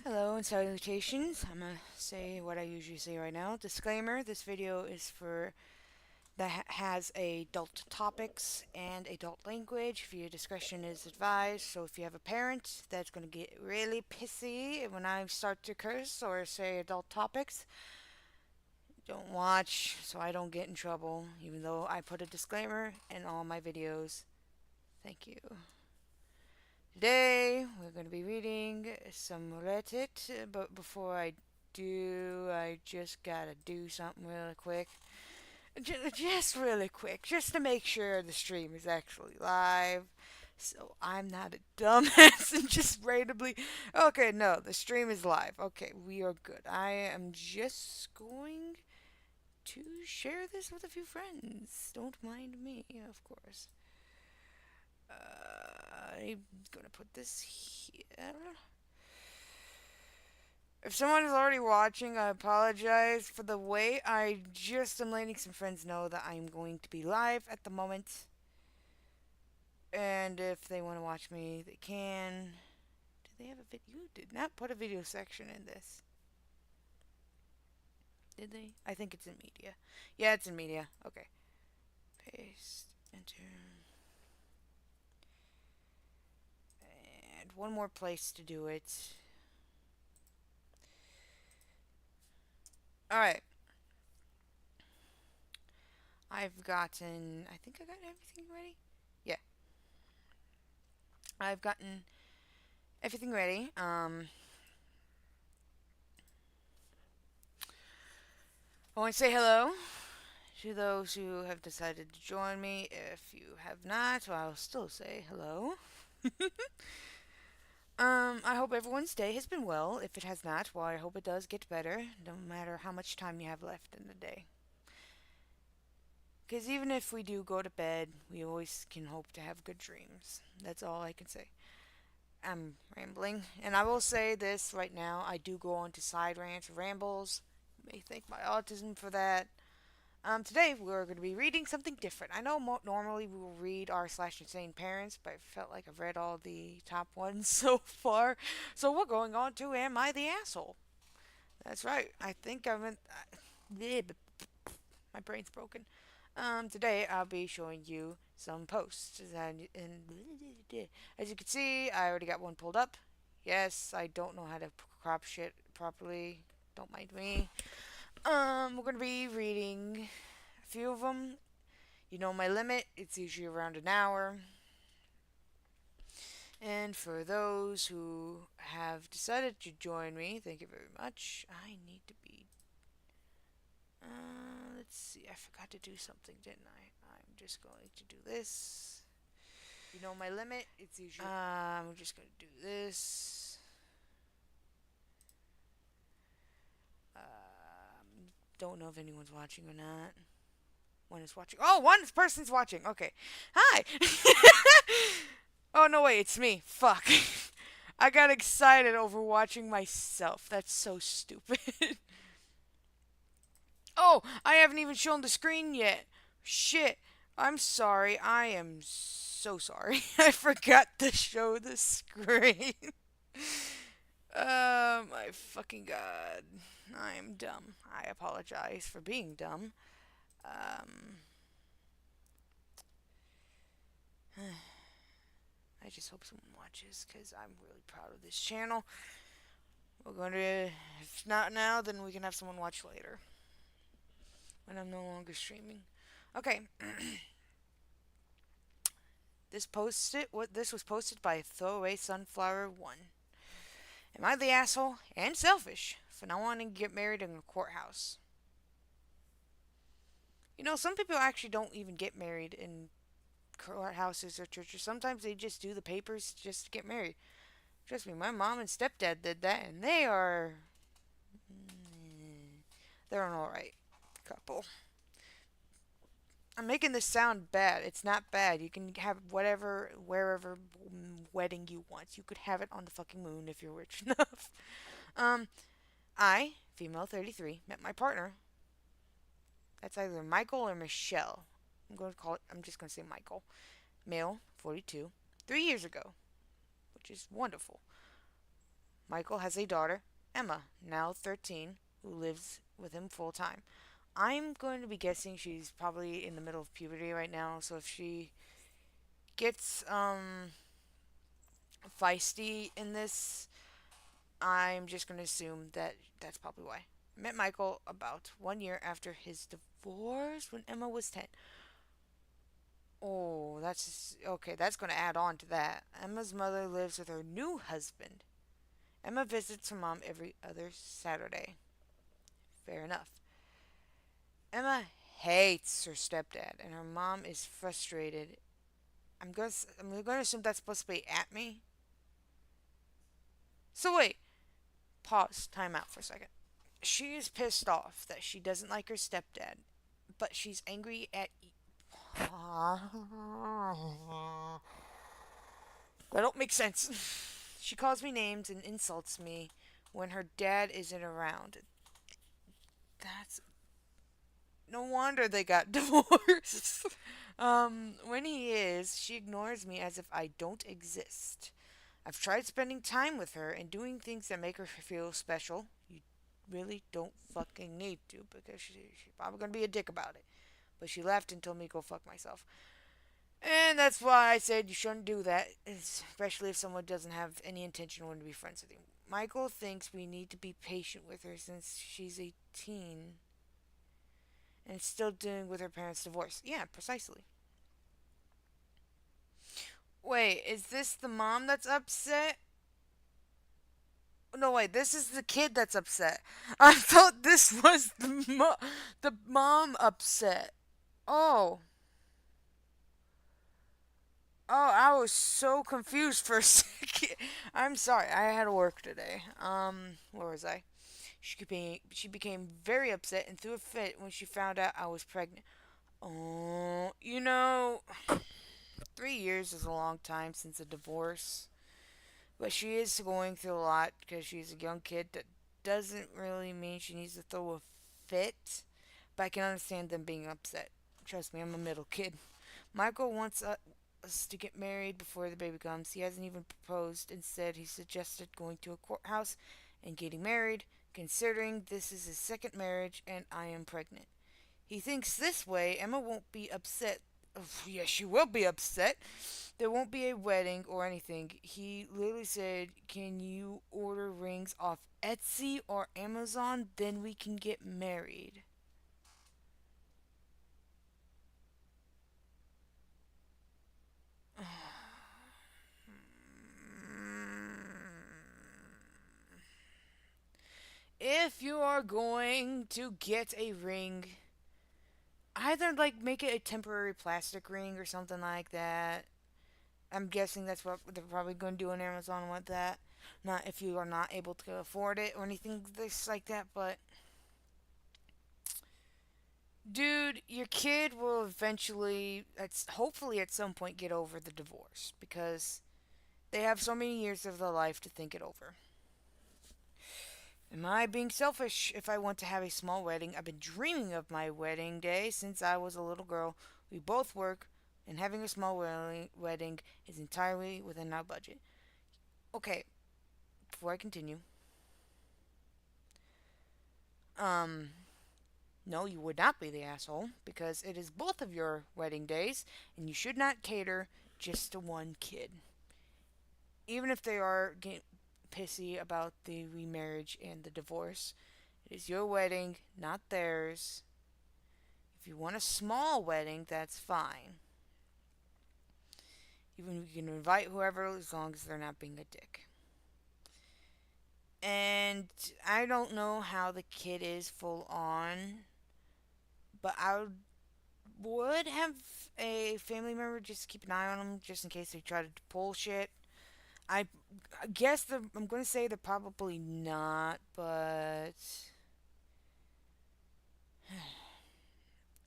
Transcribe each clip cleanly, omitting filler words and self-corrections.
Hello and salutations. I'm gonna say what I usually say right now. Disclaimer: this video is for has adult topics and adult language. Viewer discretion is advised. So if you have a parent that's gonna get really pissy when I start to curse or say adult topics, don't watch so I don't get in trouble. Even though I put a disclaimer in all my videos. Thank you. Today we're going to be reading some Reddit, but before I do, I just gotta do something really quick. Just really quick, just to make sure the stream is actually live. So I'm not a dumbass and just randomly. Okay, no, the stream is live. Okay, we are good. I am just going to share this with a few friends. Don't mind me, of course. I'm gonna put this here. If someone is already watching, I apologize for the wait. I just am letting some friends know that I'm going to be live at the moment. And if they want to watch me, they can. Do they have a video? You did not put a video section in this. Did they? I think it's in media. Yeah, it's in media. Okay. Paste. Enter. And one more place to do it. Alright. I've gotten. I think I got everything ready. Yeah. I've gotten everything ready. I want to say hello to those who have decided to join me. If you have not, well, I'll still say hello. I hope everyone's day has been well. If it has not, well, I hope it does get better, no matter how much time you have left in the day. Because even if we do go to bed, we always can hope to have good dreams. That's all I can say. I'm rambling. And I will say this right now, I do go on to side rants or rambles. You may thank my autism for that. Today we're going to be reading something different. I know normally we will read r/insane parents, but I felt like I've read all the top ones so far. So we're going on to Am I the Asshole? That's right. I think I'm in. My brain's broken. Today I'll be showing you some posts, and as you can see, I already got one pulled up. Yes, I don't know how to crop shit properly. Don't mind me. We're gonna be reading a few of them. You know my limit. It's usually around an hour. And for those who have decided to join me, thank you very much. I need to be. Let's see. I forgot to do something, didn't I? I'm just going to do this. You know my limit. It's usually. I'm just going to do this. Don't know if anyone's watching or not. One is watching. Oh, one person's watching. Okay. Hi. Oh no, wait, it's me. Fuck. I got excited over watching myself. That's so stupid. Oh, I haven't even shown the screen yet. Shit. I'm sorry. I am so sorry. I forgot to show the screen. My fucking god. I am dumb. I apologize for being dumb. Um, I just hope someone watches because I'm really proud of this channel. We're going to, if not now, then we can have someone watch later when I'm no longer streaming. Okay. This was posted by Throwaway Sunflower 1. Am I the asshole and selfish for not wanting to get married in a courthouse? You know, some people actually don't even get married in courthouses or churches. Sometimes they just do the papers just to get married. Trust me, my mom and stepdad did that, and they're an alright couple. I'm making this sound bad. It's not bad. You can have whatever, wherever wedding you want. You could have it on the fucking moon if you're rich enough. Um, I, female 33, met my partner. That's either Michael or Michelle. I'm just going to say Michael. Male, 42, 3 years ago, which is wonderful. Michael has a daughter, Emma, now 13, who lives with him full time. I'm going to be guessing she's probably in the middle of puberty right now, so if she gets feisty in this, I'm just going to assume that that's probably why. Met Michael about 1 year after his divorce when Emma was 10. Oh, that's okay. That's going to add on to that. Emma's mother lives with her new husband. Emma visits her mom every other Saturday. Fair enough. Emma hates her stepdad, and her mom is frustrated. I'm gonna assume that's supposed to be at me. So wait, pause, time out for a second. She is pissed off that she doesn't like her stepdad, but she's angry at. That don't make sense. She calls me names and insults me when her dad isn't around. That's no wonder they got divorced. When he is, she ignores me as if I don't exist. I've tried spending time with her and doing things that make her feel special. You really don't fucking need to because she's probably gonna be a dick about it. But she left and told me to go fuck myself. And that's why I said you shouldn't do that, especially if someone doesn't have any intention of wanting to be friends with you. Michael thinks we need to be patient with her since she's a teen and still dealing with her parents' divorce. Yeah, precisely. Wait, is this the mom that's upset? No, wait, this is the kid that's upset. I thought this was the mom upset. Oh. Oh, I was so confused for a second. I'm sorry. I had to work today. Where was I? She became very upset and threw a fit when she found out I was pregnant. Oh, 3 years is a long time since a divorce. But she is going through a lot because she's a young kid. That doesn't really mean she needs to throw a fit. But I can understand them being upset. Trust me, I'm a middle kid. Michael wants us to get married before the baby comes. He hasn't even proposed. Instead, he suggested going to a courthouse and getting married, considering this is his second marriage and I am pregnant. He thinks this way Emma won't be upset. Oh, yeah, she will be upset. There won't be a wedding or anything. He literally said, "Can you order rings off Etsy or Amazon? Then we can get married." If you are going to get a ring, either like make it a temporary plastic ring or something like that. I'm guessing that's what they're probably going to do on Amazon with that. Not if you are not able to afford it or anything this like that, but dude, your kid will eventually, hopefully at some point, get over the divorce because they have so many years of their life to think it over. Am I being selfish if I want to have a small wedding? I've been dreaming of my wedding day since I was a little girl. We both work, and having a small wedding is entirely within our budget. Okay, before I continue, um, no, you would not be the asshole because it is both of your wedding days, and you should not cater just to one kid. Even if they are getting pissy about the remarriage and the divorce, it is your wedding, not theirs. If you want a small wedding, that's fine. Even you can invite whoever as long as they're not being a dick. And I don't know how the kid is full on, but would have a family member just keep an eye on them just in case they try to pull shit. I guess I'm going to say they're probably not, but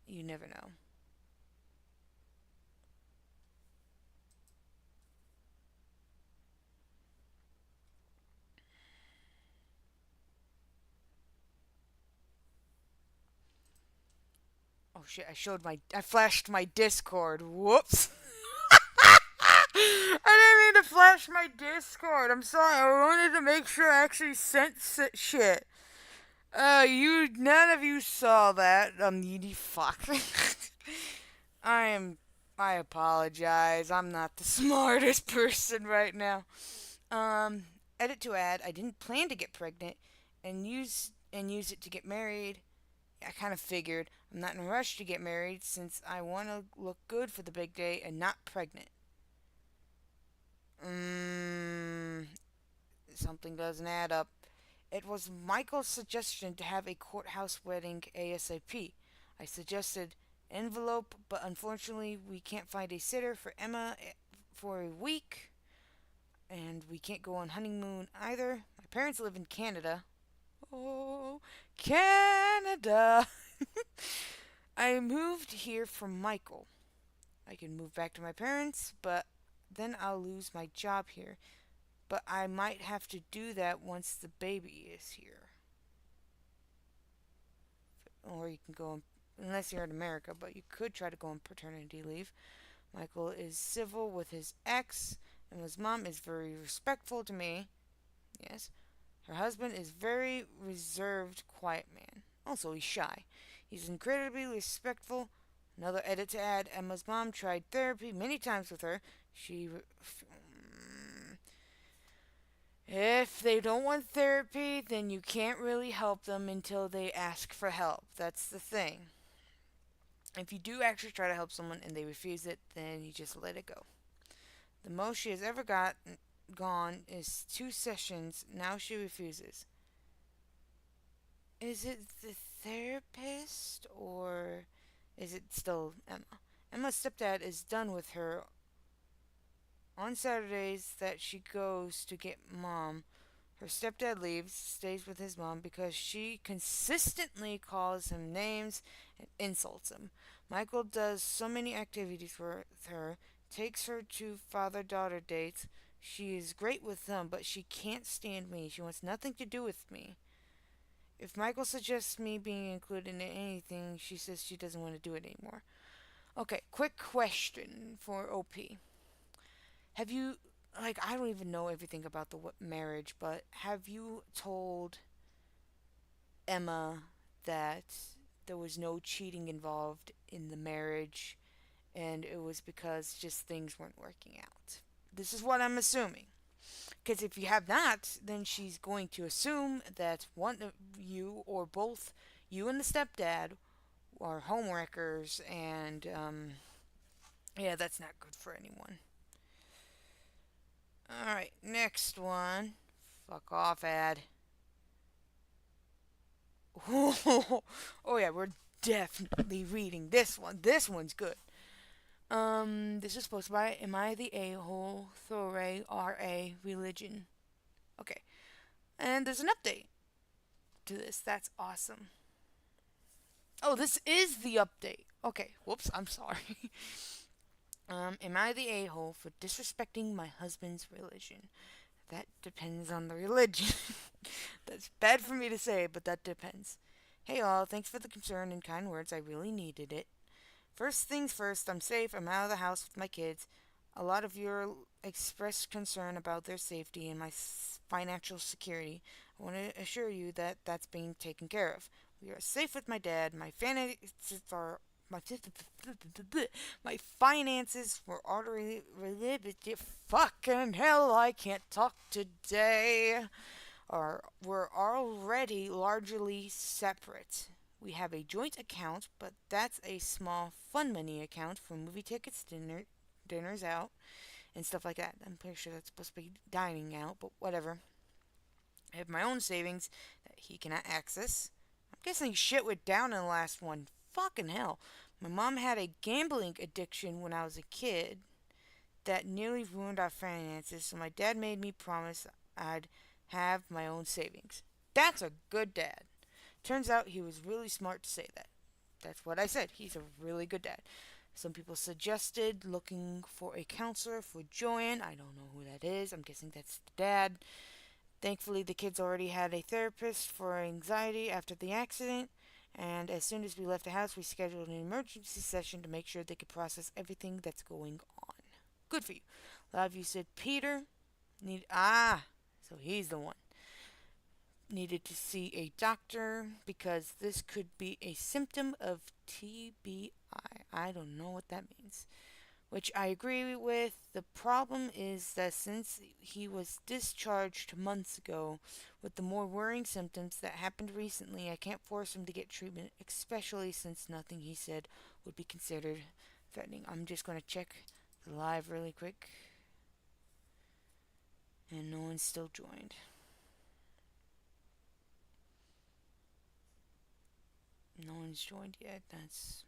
you never know. Oh shit! I flashed my Discord. Whoops! I didn't to flash my Discord. I'm sorry. I wanted to make sure I actually sent shit. None of you saw that. You fuck. I am. I apologize. I'm not the smartest person right now. Um, edit to add. I didn't plan to get pregnant, and use it to get married. I kind of figured I'm not in a rush to get married since I want to look good for the big day and not pregnant. Mm, Something doesn't add up. It was Michael's suggestion to have a courthouse wedding ASAP. I suggested envelope, but unfortunately, we can't find a sitter for Emma for a week, and we can't go on honeymoon either. My parents live in Canada. Oh, Canada! I moved here for Michael. I can move back to my parents, but then I'll lose my job here. But I might have to do that once the baby is here. Or you can go on, unless you're in America, but you could try to go on paternity leave. Michael is civil with his ex, and his mom is very respectful to me. Yes. Her husband is very reserved, quiet man. Also, he's shy. He's incredibly respectful. Another edit to add: Emma's mom tried therapy many times with her. If they don't want therapy, then you can't really help them until they ask for help. That's the thing. If you do actually try to help someone and they refuse it, then you just let it go. The most she has ever gone is 2 sessions. Now she refuses. Is it the therapist or is it still Emma? Emma's stepdad is done with her. On Saturdays that she goes to get mom, her stepdad leaves, stays with his mom because she consistently calls him names and insults him. Michael does so many activities with her, takes her to father daughter dates. She is great with them, but she can't stand me. She wants nothing to do with me. If Michael suggests me being included in anything, she says she doesn't want to do it anymore. Okay, quick question for OP. Have you, I don't even know everything about the marriage, but have you told Emma that there was no cheating involved in the marriage and it was because just things weren't working out? This is what I'm assuming. Because if you have not, then she's going to assume that one of you or both you and the stepdad are homewreckers, and yeah, that's not good for anyone. Alright, next one. Fuck off, ad. Oh, yeah, we're definitely reading this one. This one's good. This is posted by Am I the A-hole? Thore R.A. Religion. Okay. And there's an update to this. That's awesome. Oh, this is the update. Okay. Whoops, I'm sorry. Am I the a-hole for disrespecting my husband's religion? That depends on the religion. That's bad for me to say, but that depends. Hey all, thanks for the concern and kind words. I really needed it. First things first, I'm safe. I'm out of the house with my kids. A lot of you expressed concern about their safety and my financial security. I want to assure you that that's being taken care of. We are safe with my dad. My finances are my finances were already fucking hell. I can't talk today. Or we're already largely separate. We have a joint account, but that's a small fun money account for movie tickets, dinners out, and stuff like that. I'm pretty sure that's supposed to be dining out, but whatever. I have my own savings that he cannot access. I'm guessing shit went down in the last one. Fucking hell. My mom had a gambling addiction when I was a kid that nearly ruined our finances, so my dad made me promise I'd have my own savings. That's a good dad. Turns out he was really smart to say that. That's what I said. He's a really good dad. Some people suggested looking for a counselor for Joanne. I don't know who that is. I'm guessing that's the dad. Thankfully, the kids already had a therapist for anxiety after the accident, and as soon as we left the house, we scheduled an emergency session to make sure they could process everything that's going on. Good for you. A lot of you said Peter so he's the one. Needed to see a doctor because this could be a symptom of TBI. I don't know what that means. Which I agree with. The problem is that since he was discharged months ago with the more worrying symptoms that happened recently, I can't force him to get treatment, especially since nothing he said would be considered threatening. I'm just going to check the live really quick. And no one's still joined. No one's joined yet. That's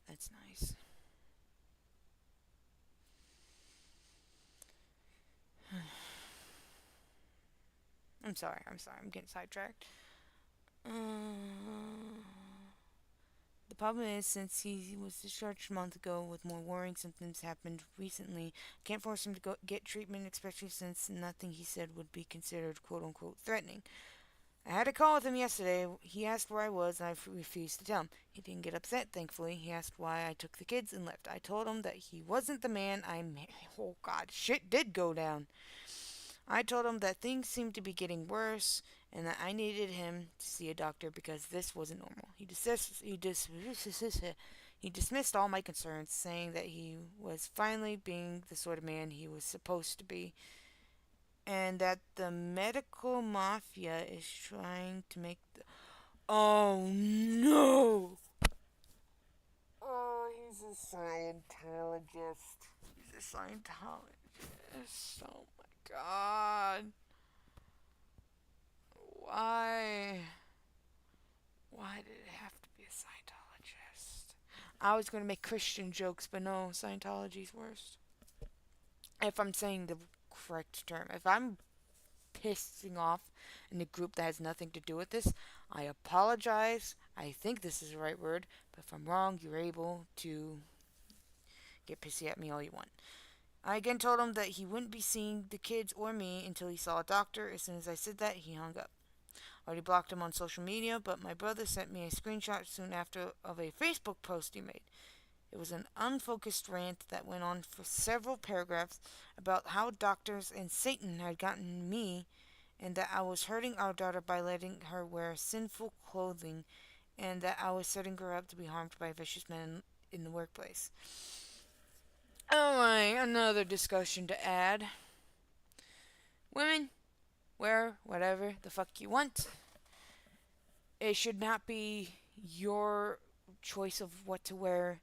nice. I'm sorry. I'm getting sidetracked. The problem is, since he was discharged a month ago with more worrying symptoms happened recently, I can't force him to go get treatment, especially since nothing he said would be considered quote unquote threatening. I had a call with him yesterday. He asked where I was, and I refused to tell him. He didn't get upset, thankfully. He asked why I took the kids and left. I told him that he wasn't the man I'm. Oh, God, shit did go down. I told him that things seemed to be getting worse and that I needed him to see a doctor because this wasn't normal. He dismissed all my concerns, saying that he was finally being the sort of man he was supposed to be, and that the medical mafia is trying to make the. Oh no! Oh, he's a Scientologist. He's a Scientologist. Oh my god. Why? Why did it have to be a Scientologist? I was going to make Christian jokes, but no, Scientology's worst. If I'm saying the correct term. If I'm pissing off in a group that has nothing to do with this, I apologize. I think this is the right word, but if I'm wrong, you're able to get pissy at me all you want. I again told him that he wouldn't be seeing the kids or me until he saw a doctor. As soon as I said that, he hung up. I already blocked him on social media, but my brother sent me a screenshot soon after of a Facebook post he made. It was an unfocused rant that went on for several paragraphs about how doctors and Satan had gotten me and that I was hurting our daughter by letting her wear sinful clothing and that I was setting her up to be harmed by vicious men in the workplace. Alright, another discussion to add. Women, wear whatever the fuck you want. It should not be your choice of what to wear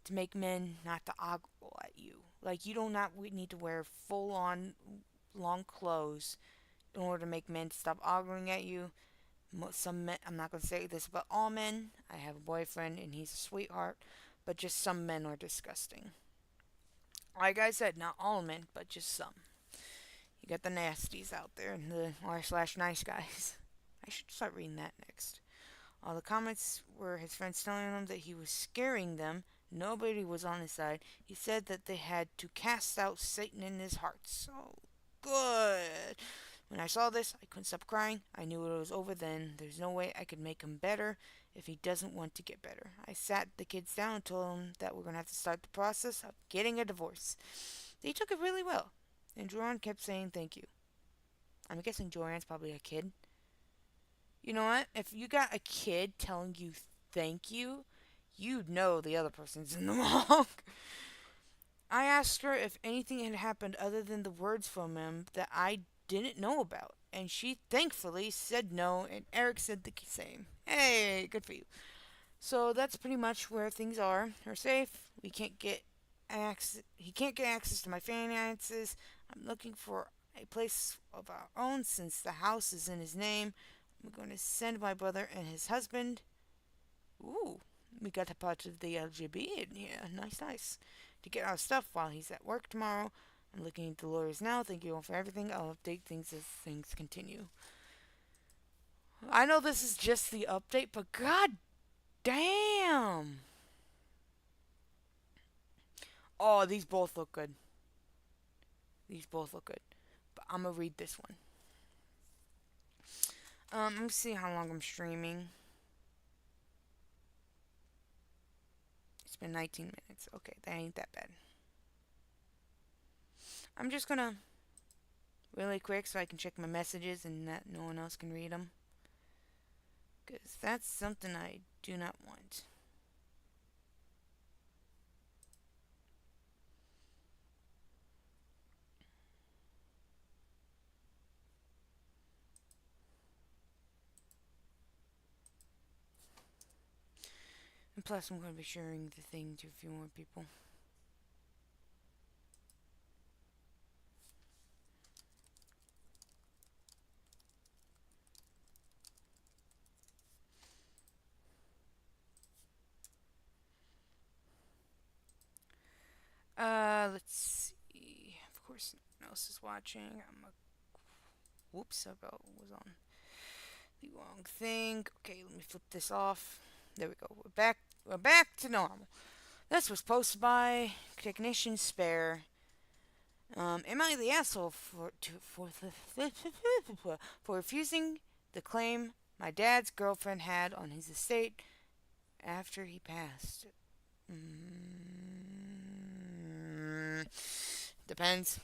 to make men not to ogle at you. Like, you do not need to wear full on long clothes in order to make men stop ogling at you. Some men, I'm not going to say this about all men. I have a boyfriend and he's a sweetheart, but just some men are disgusting. Like I said, not all men, but just some. You got the nasties out there and the r/nice guys. I should start reading that next. All the comments were his friends telling him that he was scaring them. Nobody was on his side. He said that they had to cast out Satan in his heart. So good. When I saw this, I couldn't stop crying. I knew it was over then. There's no way I could make him better if he doesn't want to get better. I sat the kids down and told them that we're going to have to start the process of getting a divorce. They took it really well. And Joran kept saying thank you. I'm guessing Joran's probably a kid. You know what? If you got a kid telling you thank you, you know the other person's in the wrong. I asked her if anything had happened other than the words from him that I didn't know about, and she thankfully said no, and Eric said the same. Hey, good for you. So that's pretty much where things are. We're safe. We can't get access. He can't get access to my finances. I'm looking for a place of our own since the house is in his name. I'm going to send my brother and his husband. Ooh, we got a part of the LGBT in here. Nice, nice. To get our stuff while he's at work tomorrow. I'm looking at the lawyers now. Thank you all for everything. I'll update things as things continue. I know this is just the update, but god damn. Oh, these both look good. These both look good. But I'm going to read this one. Let me see how long I'm streaming. It's been 19 minutes. Okay, that ain't that bad. I'm just gonna really quick so I can check my messages and that no one else can read them. Because that's something I do not want. And plus, I'm going to be sharing the thing to a few more people. Let's see. Of course, no one else is watching. Whoops, I about was on the wrong thing. Okay, let me flip this off. There we go. We're back. We're back to normal. This was posted by Technician Spare. Am I the asshole for refusing the claim my dad's girlfriend had on his estate after he passed? Mm, depends.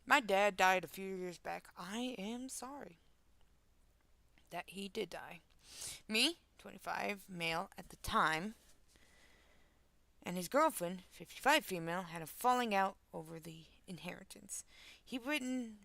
My dad died a few years back. I am sorry that he did die. Me, 25, male at the time, and his girlfriend, 55 female, had a falling out over the inheritance. His written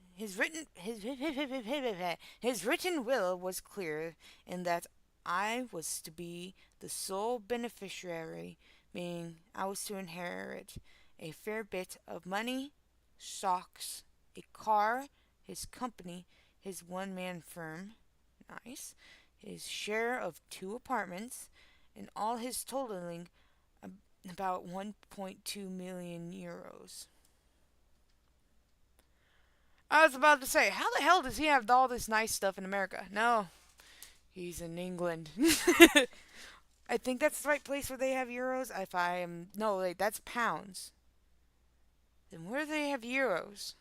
will was clear in that I was to be the sole beneficiary, meaning I was to inherit a fair bit of money, stocks, a car, his company, his one man firm, nice, his share of two apartments, and all his totaling about 1.2 million euros. I was about to say, how the hell does he have all this nice stuff in America? No, he's in England. I think that's the right place where they have euros. If I am no, wait, that's pounds. Then where do they have euros?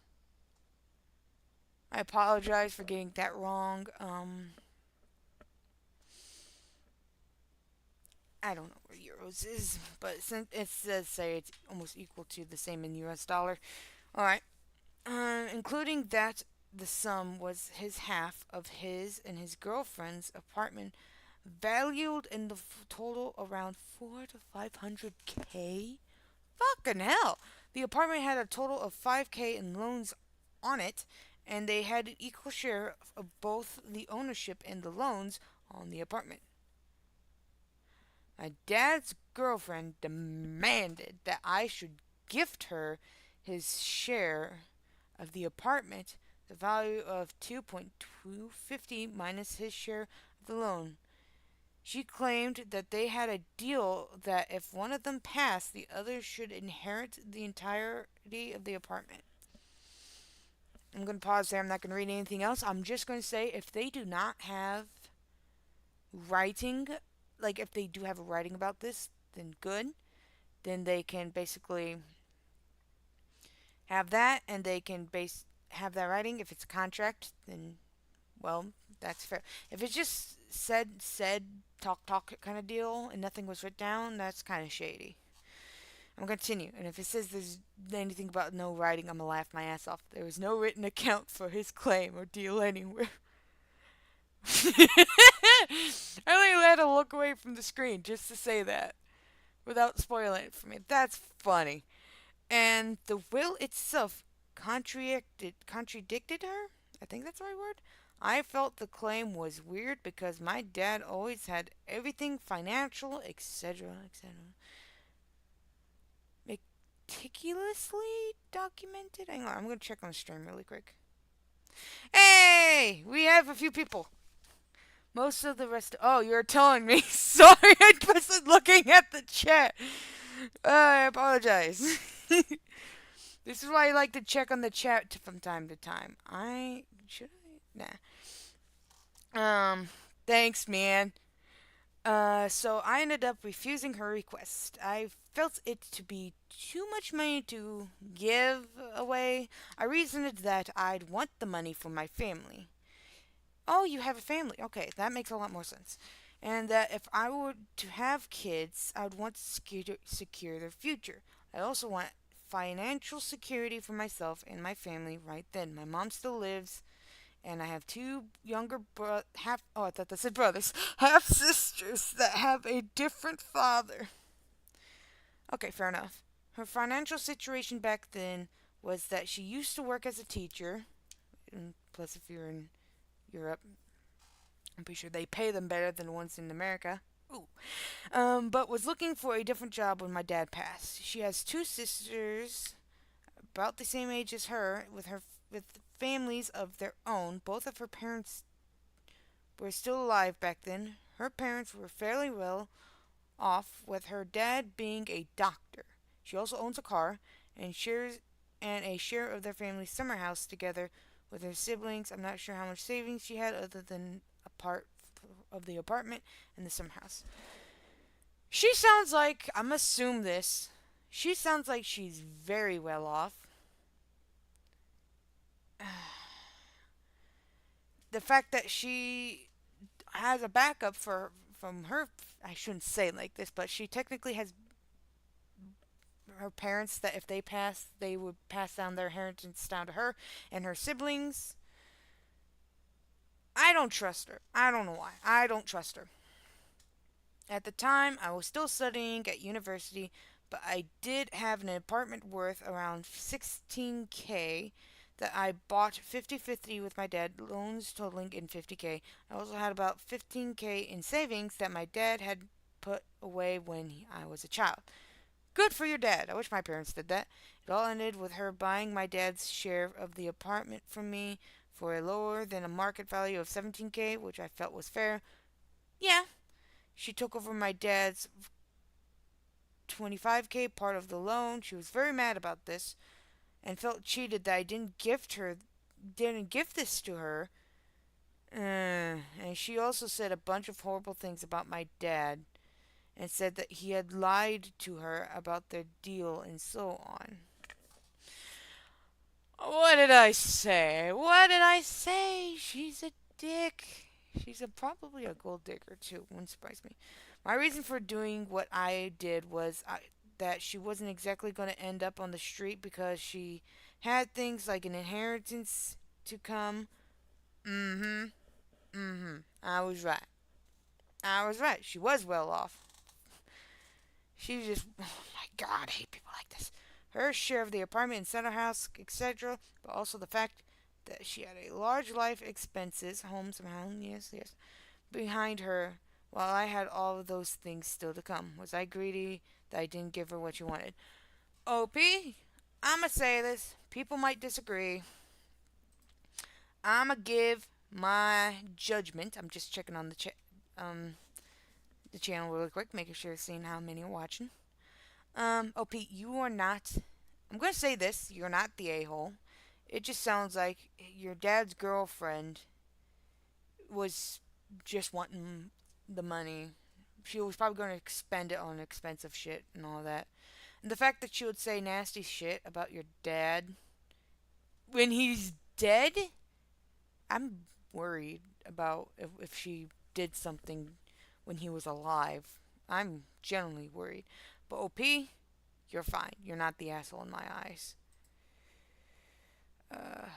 I apologize for getting that wrong. I don't know where euros is, but since it says say it's almost equal to the same in U.S. dollar. All right, including that the sum was his half of his and his girlfriend's apartment, valued in the total around 4 to 500k. Fucking hell! The apartment had a total of 5k in loans on it, and they had an equal share of both the ownership and the loans on the apartment. My dad's girlfriend demanded that I should gift her his share of the apartment, the value of 2.250 minus his share of the loan. She claimed that they had a deal that if one of them passed, the other should inherit the entirety of the apartment. I'm going to pause there. I'm not going to read anything else. I'm just going to say if they do not have writing, like if they do have a writing about this, then good. Then they can basically have that and they can have that writing. If it's a contract, then well, that's fair. If it's just said talk kind of deal and nothing was written down, that's kind of shady. I'm gonna continue, and if it says there's anything about no writing, I'm gonna laugh my ass off. There was no written account for his claim or deal anywhere. I only had to look away from the screen just to say that without spoiling it for me. That's funny. And the will itself contradicted her. I think that's the right word. I felt the claim was weird because my dad always had everything financial, etc., etc., meticulously documented. Hang on, I'm gonna check on the stream really quick. Hey, we have a few people. Most of the rest. Oh, you're telling me. Sorry, I wasn't looking at the chat. I apologize. This is why I like to check on the chat from time to time. Should I? Nah. Thanks, man. So I ended up refusing her request. I felt it to be too much money to give away. I reasoned that I'd want the money for my family. Oh, you have a family. Okay, that makes a lot more sense. And that if I were to have kids, I would want to secure their future. I also want financial security for myself and my family right then. My mom still lives, and I have two younger half. Oh, I thought that said brothers, half sisters that have a different father. Okay, fair enough. Her financial situation back then was that she used to work as a teacher, and plus, if you're in Europe, I'm pretty sure they pay them better than the ones in America. Ooh. But was looking for a different job when my dad passed. She has two sisters about the same age as her, with families of their own. Both of her parents were still alive back then. Her parents were fairly well off, with her dad being a doctor. She also owns a car and a share of their family's summer house together with her siblings. I'm not sure how much savings she had other than a part of the apartment and the summer house. She sounds like, I'm assume this. She sounds like she's very well off. The fact that she has a backup from her, I shouldn't say it like this, but she technically has her parents that if they pass, they would pass down their inheritance down to her and her siblings. I don't trust her. I don't know why. I don't trust her. At the time, I was still studying at university, but I did have an apartment worth around 16K that I bought 50-50 with my dad, loans totaling in 50K. I also had about 15K in savings that my dad had put away when I was a child. Good for your dad. I wish my parents did that. It all ended with her buying my dad's share of the apartment from me for a lower than a market value of 17K, which I felt was fair. Yeah, she took over my dad's 25K part of the loan. She was very mad about this and felt cheated that I didn't gift this to her. And she also said a bunch of horrible things about my dad and said that he had lied to her about their deal and so on. What did I say? What did I say? She's a dick. Probably a gold digger too. Wouldn't surprise me. My reason for doing what I did was that she wasn't exactly going to end up on the street because she had things like an inheritance to come. Mm-hmm. Mm-hmm. I was right. I was right. She was well off. She just, oh my god, I hate people like this. Her share of the apartment and center house, etc., but also the fact that she had a large life expenses, home somehow, yes, yes, behind her, while I had all of those things still to come. Was I greedy that I didn't give her what she wanted? OP, I'ma say this. People might disagree. I'ma give my judgment. I'm just checking on the channel really quick, making sure seeing how many are watching. OP, you are not. I'm gonna say this. You're not the a-hole. It just sounds like your dad's girlfriend was just wanting the money. She was probably going to spend it on expensive shit and all that. And the fact that she would say nasty shit about your dad when he's dead, I'm worried about if she did something when he was alive. I'm genuinely worried. But OP, you're fine. You're not the asshole in my eyes. Uh,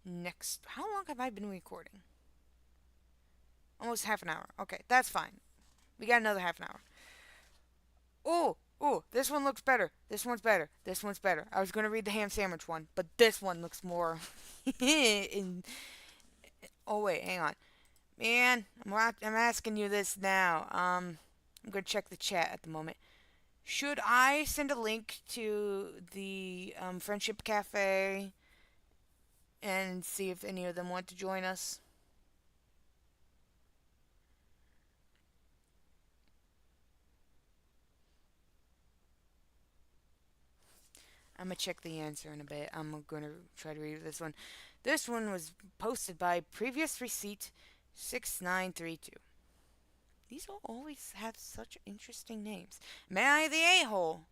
Next. How long have I been recording? Almost half an hour. Okay, that's fine. We got another half an hour. Ooh, this one looks better. This one's better. This one's better. I was going to read the ham sandwich one, but this one looks more. in... Oh, wait, hang on. Man, I'm asking you this now. I'm going to check the chat at the moment. Should I send a link to the Friendship Cafe and see if any of them want to join us? I'm gonna check the answer in a bit. I'm gonna try to read this one. This one was posted by previous receipt 6932. These will always have such interesting names. Am I the a-hole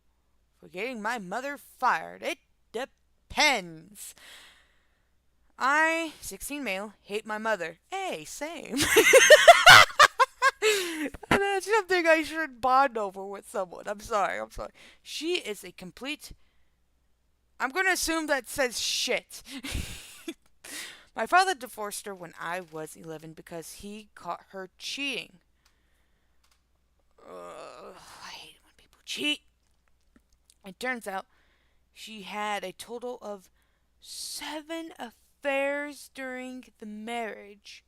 for getting my mother fired? It depends. I, 16 male, hate my mother. Hey, same. And that's something I should bond over with someone. I'm sorry. I'm sorry. She is a complete. I'm gonna assume that says shit. My father divorced her when I was 11 because he caught her cheating. I hate it when people cheat. It turns out she had a total of 7 affairs during the marriage.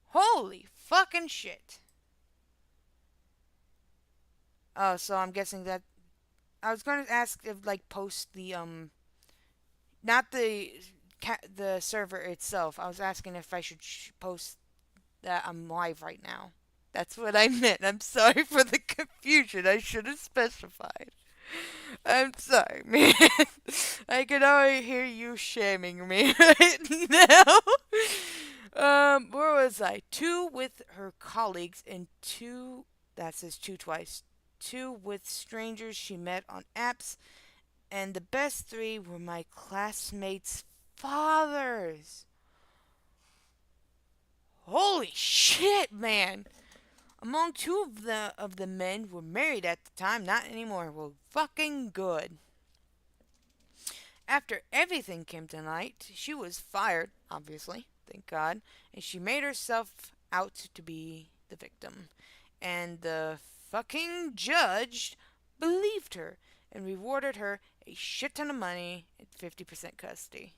Holy fucking shit. Oh, so I'm guessing that I was going to ask if like post the not the server itself. I was asking if I should post that I'm live right now. That's what I meant. I'm sorry for the confusion. I should have specified. I'm sorry, man. I can already hear you shaming me right now. Where was I? Two with her colleagues and two. That says two twice. Two with strangers she met on apps, and the best three were my classmates' fathers. Holy shit, man! Among two of the men were married at the time, not anymore. Well, fucking good. After everything came to light, she was fired, obviously, thank God, and she made herself out to be the victim. And the fucking judge believed her and rewarded her a shit ton of money and 50% custody.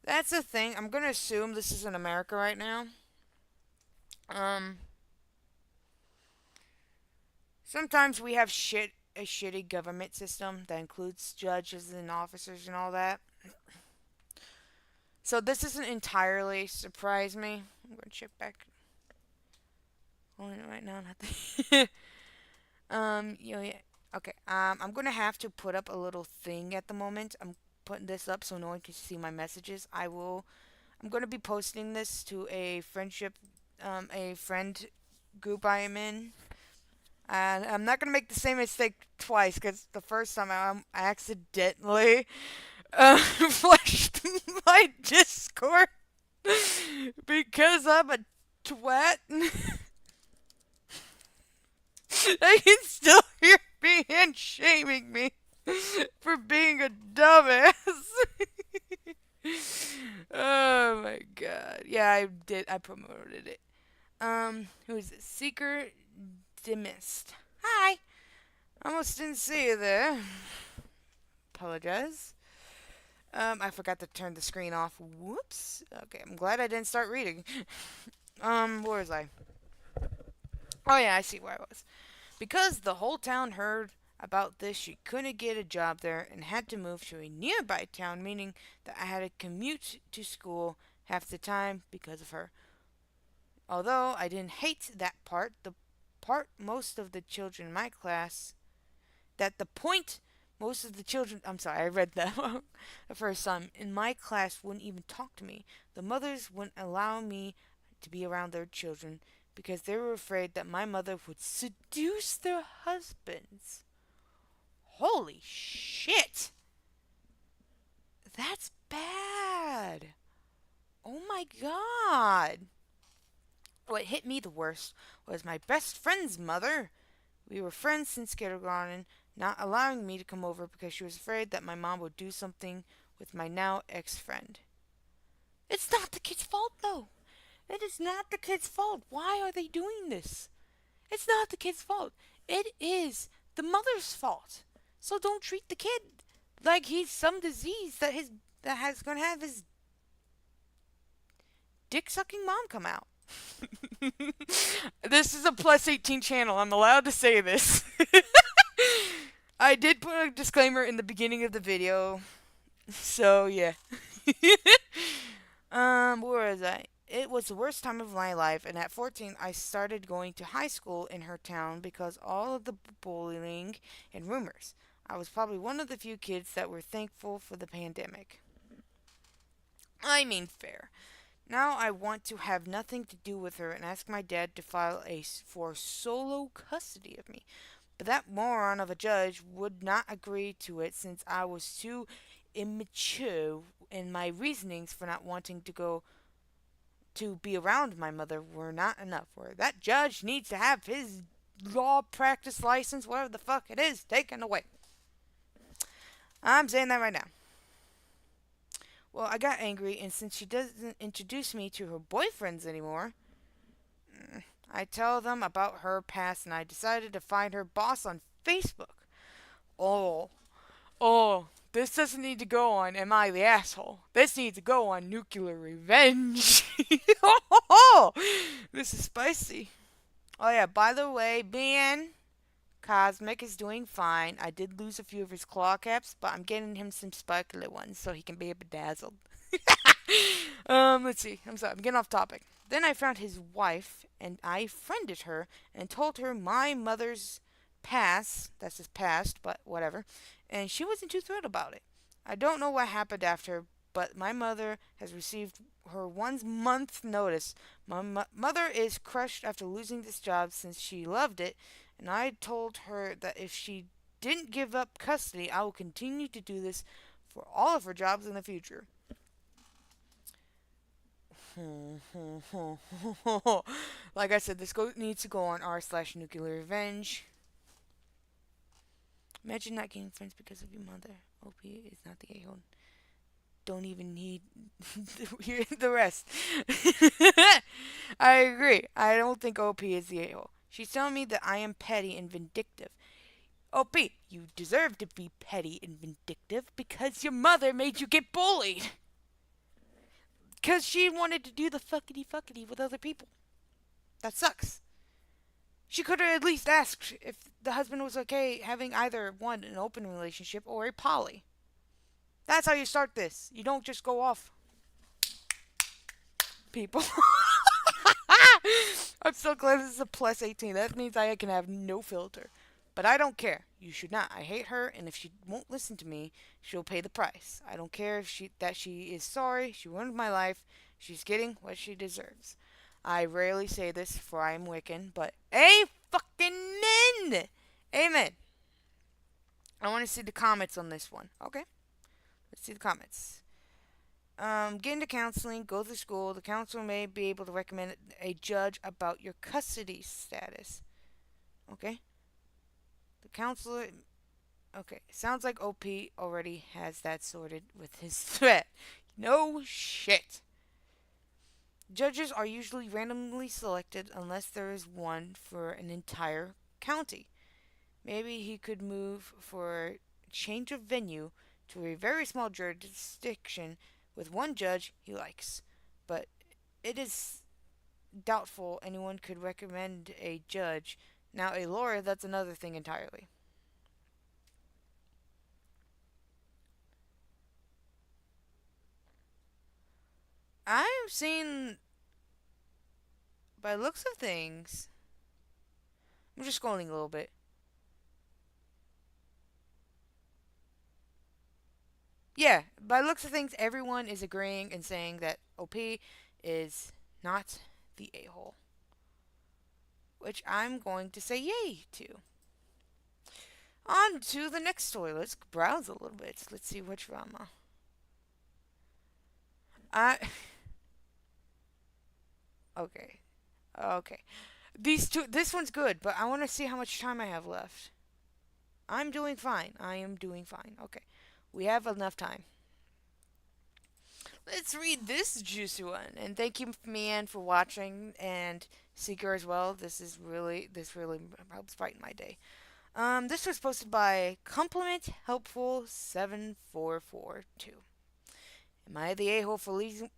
That's the thing. I'm gonna assume this is in America right now. Um, Sometimes we have a shitty government system that includes judges and officers and all that. So this doesn't entirely surprise me. I'm gonna check back. Only right now, nothing. Yeah. Okay. I'm gonna have to put up a little thing at the moment. I'm putting this up so no one can see my messages. I'm gonna be posting this to a friend group I am in. And I'm not gonna make the same mistake twice because the first time I accidentally flashed my Discord because I'm a twat. I can still hear me and shaming me for being a dumbass. Oh my god. Yeah, I did. I promoted it. Who is this? Seeker Demist. Hi. Almost didn't see you there. Apologize. I forgot to turn the screen off. Whoops. Okay, I'm glad I didn't start reading. Where was I? Oh yeah, I see where I was. Because the whole town heard about this, she couldn't get a job there and had to move to a nearby town, meaning that I had to commute to school half the time because of her. Although I didn't hate that part, the part most of the children in my class, that the point most of the children, I'm sorry, I read that wrong the first time, in my class wouldn't even talk to me. The mothers wouldn't allow me to be around their children because they were afraid that my mother would seduce their husbands. Holy shit! That's bad. Oh my god. What hit me the worst was my best friend's mother. We were friends since kindergarten, not allowing me to come over because she was afraid that my mom would do something with my now ex-friend. It's not the kid's fault, though. It is not the kid's fault. Why are they doing this? It's not the kid's fault. It is the mother's fault. So don't treat the kid like he's some disease that has gonna have his dick sucking mom come out. This is a plus 18 channel. I'm allowed to say this. I did put a disclaimer in the beginning of the video. So, yeah. Where was I? It was the worst time of my life, and at 14, I started going to high school in her town because all of the bullying and rumors. I was probably one of the few kids that were thankful for the pandemic. I mean, fair. Now I want to have nothing to do with her and ask my dad to file for solo custody of me. But that moron of a judge would not agree to it since I was too immature in my reasonings for not wanting to go to be around my mother were not enough. Or that judge needs to have his law practice license, whatever the fuck it is, taken away. I'm saying that right now. Well, I got angry, and since she doesn't introduce me to her boyfriends anymore, I tell them about her past, and I decided to find her boss on Facebook. Oh, this doesn't need to go on Am I the Asshole? This needs to go on Nuclear Revenge. This is spicy. Oh, yeah, by the way, Ben Cosmic is doing fine. I did lose a few of his claw caps, but I'm getting him some sparkly ones so he can be bedazzled. Let's see. I'm sorry, I'm getting off topic. Then I found his wife, and I friended her and told her my mother's past. That's his past, but whatever. And she wasn't too thrilled about it. I don't know what happened after, but my mother has received her 1 month notice. My mother is crushed after losing this job since she loved it, and I told her that if she didn't give up custody, I will continue to do this for all of her jobs in the future. Like I said, this needs to go on r/nuclear revenge. Imagine not getting friends because of your mother. OP is not the a-hole. Don't even need hear the rest. I agree. I don't think OP is the a-hole. She's telling me that I am petty and vindictive. OP, you deserve to be petty and vindictive because your mother made you get bullied. Because she wanted to do the fuckity fuckity with other people. That sucks. She could have at least asked if the husband was okay having either one, an open relationship, or a poly. That's how you start this. You don't just go off people. I'm so glad this is a plus 18. That means I can have no filter. But I don't care. You should not. I hate her, and if she won't listen to me, she'll pay the price. I don't care if she is sorry. She ruined my life. She's getting what she deserves. I rarely say this, for I am Wiccan, but fucking amen. I want to see the comments on this one. Okay, let's see the comments. Get into counseling, go to school. The counselor may be able to recommend a judge about your custody status. Okay. The counselor. Okay. Sounds like OP already has that sorted with his threat. No shit. Judges are usually randomly selected unless there is one for an entire county. Maybe he could move for change of venue to a very small jurisdiction with one judge he likes. But it is doubtful anyone could recommend a judge. Now, a lawyer, that's another thing entirely. I've seen, by looks of things, I'm just scrolling a little bit. Yeah, by looks of things, everyone is agreeing and saying that OP is not the a-hole. Which I'm going to say yay to. On to the next story. Let's browse a little bit. Let's see what drama. I okay. Okay. These two this one's good, but I want to see how much time I have left. I'm doing fine. I am doing fine. Okay. We have enough time. Let's read this juicy one. And thank you, man, for watching, and Seeker as well. This really helps brighten my day. This was posted by Compliment Helpful 7442. Am I the a-hole for leaving?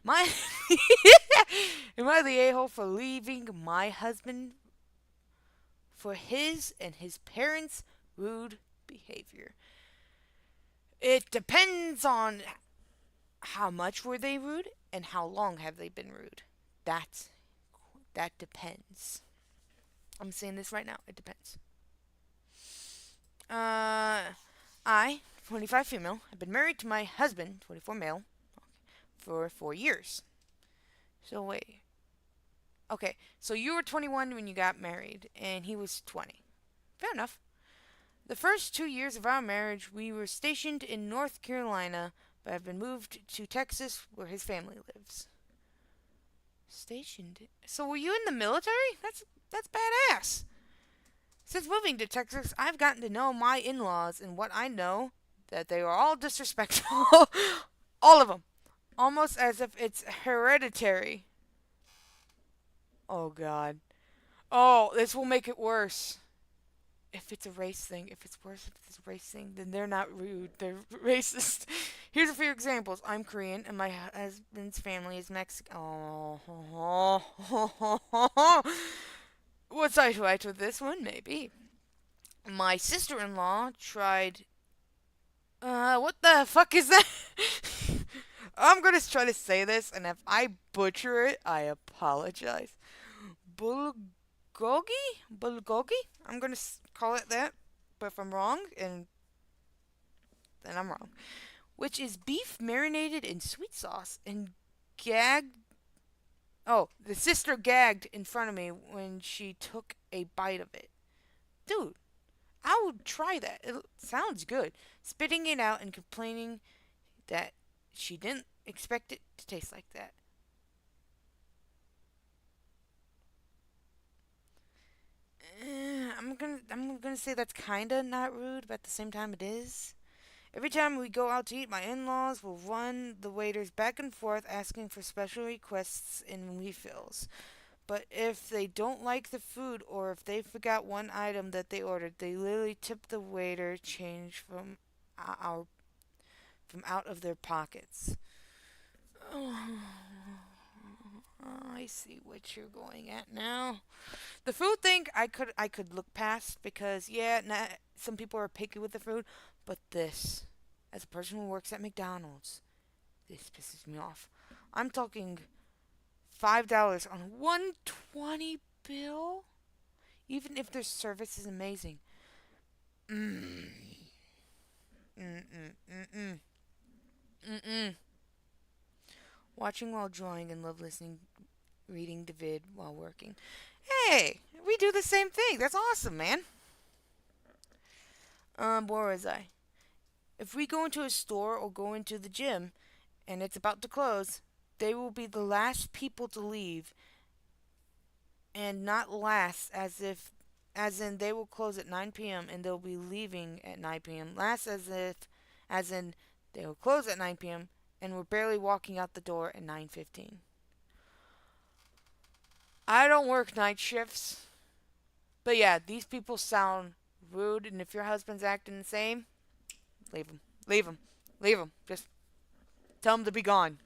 My Am I the a-hole for leaving my husband for his and his parents' rude behavior? It depends on how much were they rude and how long have they been rude. That depends. I'm saying this right now. It depends. I, 25 female, have been married to my husband, 24 male, for 4 years. So wait. Okay, so you were 21 when you got married, and he was 20. Fair enough. The first 2 years of our marriage, we were stationed in North Carolina, but have been moved to Texas where his family lives. Stationed. So were you in the military? That's badass. Since moving to Texas, I've gotten to know my in-laws and what I know that they are all disrespectful. All of them. Almost as if it's hereditary. Oh god. Oh, this will make it worse. If it's a race thing, if it's worse, if it's a race thing, then they're not rude. They're racist. Here's a few examples. I'm Korean, and my husband's family is Mexican. Oh. What side do I with this one? Maybe. My sister-in-law tried. What the fuck is that? I'm gonna try to say this, and if I butcher it, I apologize. Bulgogi? Bulgogi? I'm gonna call it that. But if I'm wrong, and then I'm wrong. Which is beef marinated in sweet sauce and gagged. Oh, the sister gagged in front of me when she took a bite of it. Dude, I would try that. It sounds good. Spitting it out and complaining that she didn't expect it to taste like that. I'm gonna say that's kinda not rude, but at the same time it is. Every time we go out to eat, my in-laws will run the waiters back and forth asking for special requests and refills. But if they don't like the food or if they forgot one item that they ordered, they literally tip the waiter change our from out of their pockets. Oh, I see what you're going at now. The food thing I could look past because yeah, some people are picky with the food, but this, as a person who works at McDonald's, this pisses me off. I'm talking $5 on 120 bill, even if their service is amazing. Mm. Mm mm mm mm mm mm. Watching while drawing and love listening, reading the vid while working. Hey, we do the same thing. That's awesome, man. Where was I? If we go into a store or go into the gym and it's about to close, they will be the last people to leave and not last as in they will close at 9 p.m. and they'll be leaving at 9 p.m. Last as in they will close at 9 p.m. and we're barely walking out the door at 9:15. I don't work night shifts. But yeah, these people sound rude and if your husband's acting the same, leave him. Leave him. Leave him. Just tell him to be gone.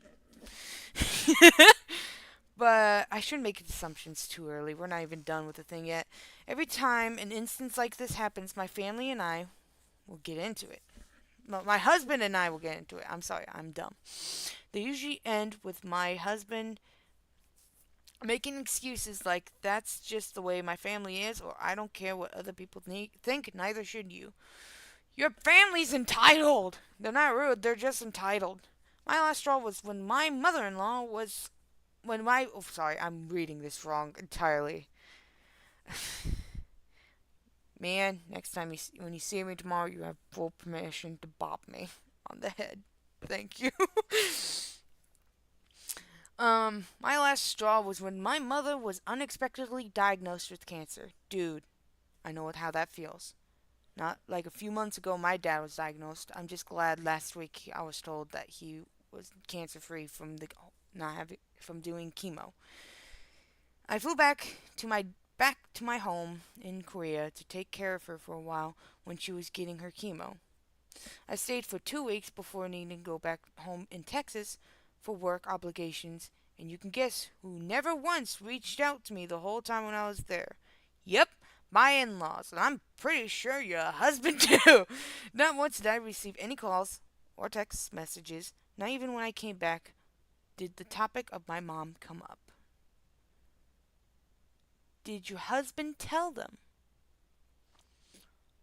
But I shouldn't make assumptions too early. We're not even done with the thing yet. Every time an instance like this happens, my family and I will get into it. My husband and I will get into it. I'm sorry, I'm dumb. They usually end with my husband making excuses like that's just the way my family is, or I don't care what other people think, neither should you. Your family's entitled. They're not rude, they're just entitled. My last straw was when my mother in law was. When my. Oh, sorry, I'm reading this wrong entirely. Man, next time when you see me tomorrow, you have full permission to bop me on the head. Thank you. My last straw was when my mother was unexpectedly diagnosed with cancer. Dude, I know how that feels. Not like a few months ago, my dad was diagnosed. I'm just glad last week I was told that he was cancer free from the not having from doing chemo. I flew back to my home in Korea to take care of her for a while when she was getting her chemo. I stayed for 2 weeks before needing to go back home in Texas for work obligations, and you can guess who never once reached out to me the whole time when I was there. Yep, my in laws, and I'm pretty sure your husband too. Not once did I receive any calls or text messages, not even when I came back, did the topic of my mom come up. Did your husband tell them?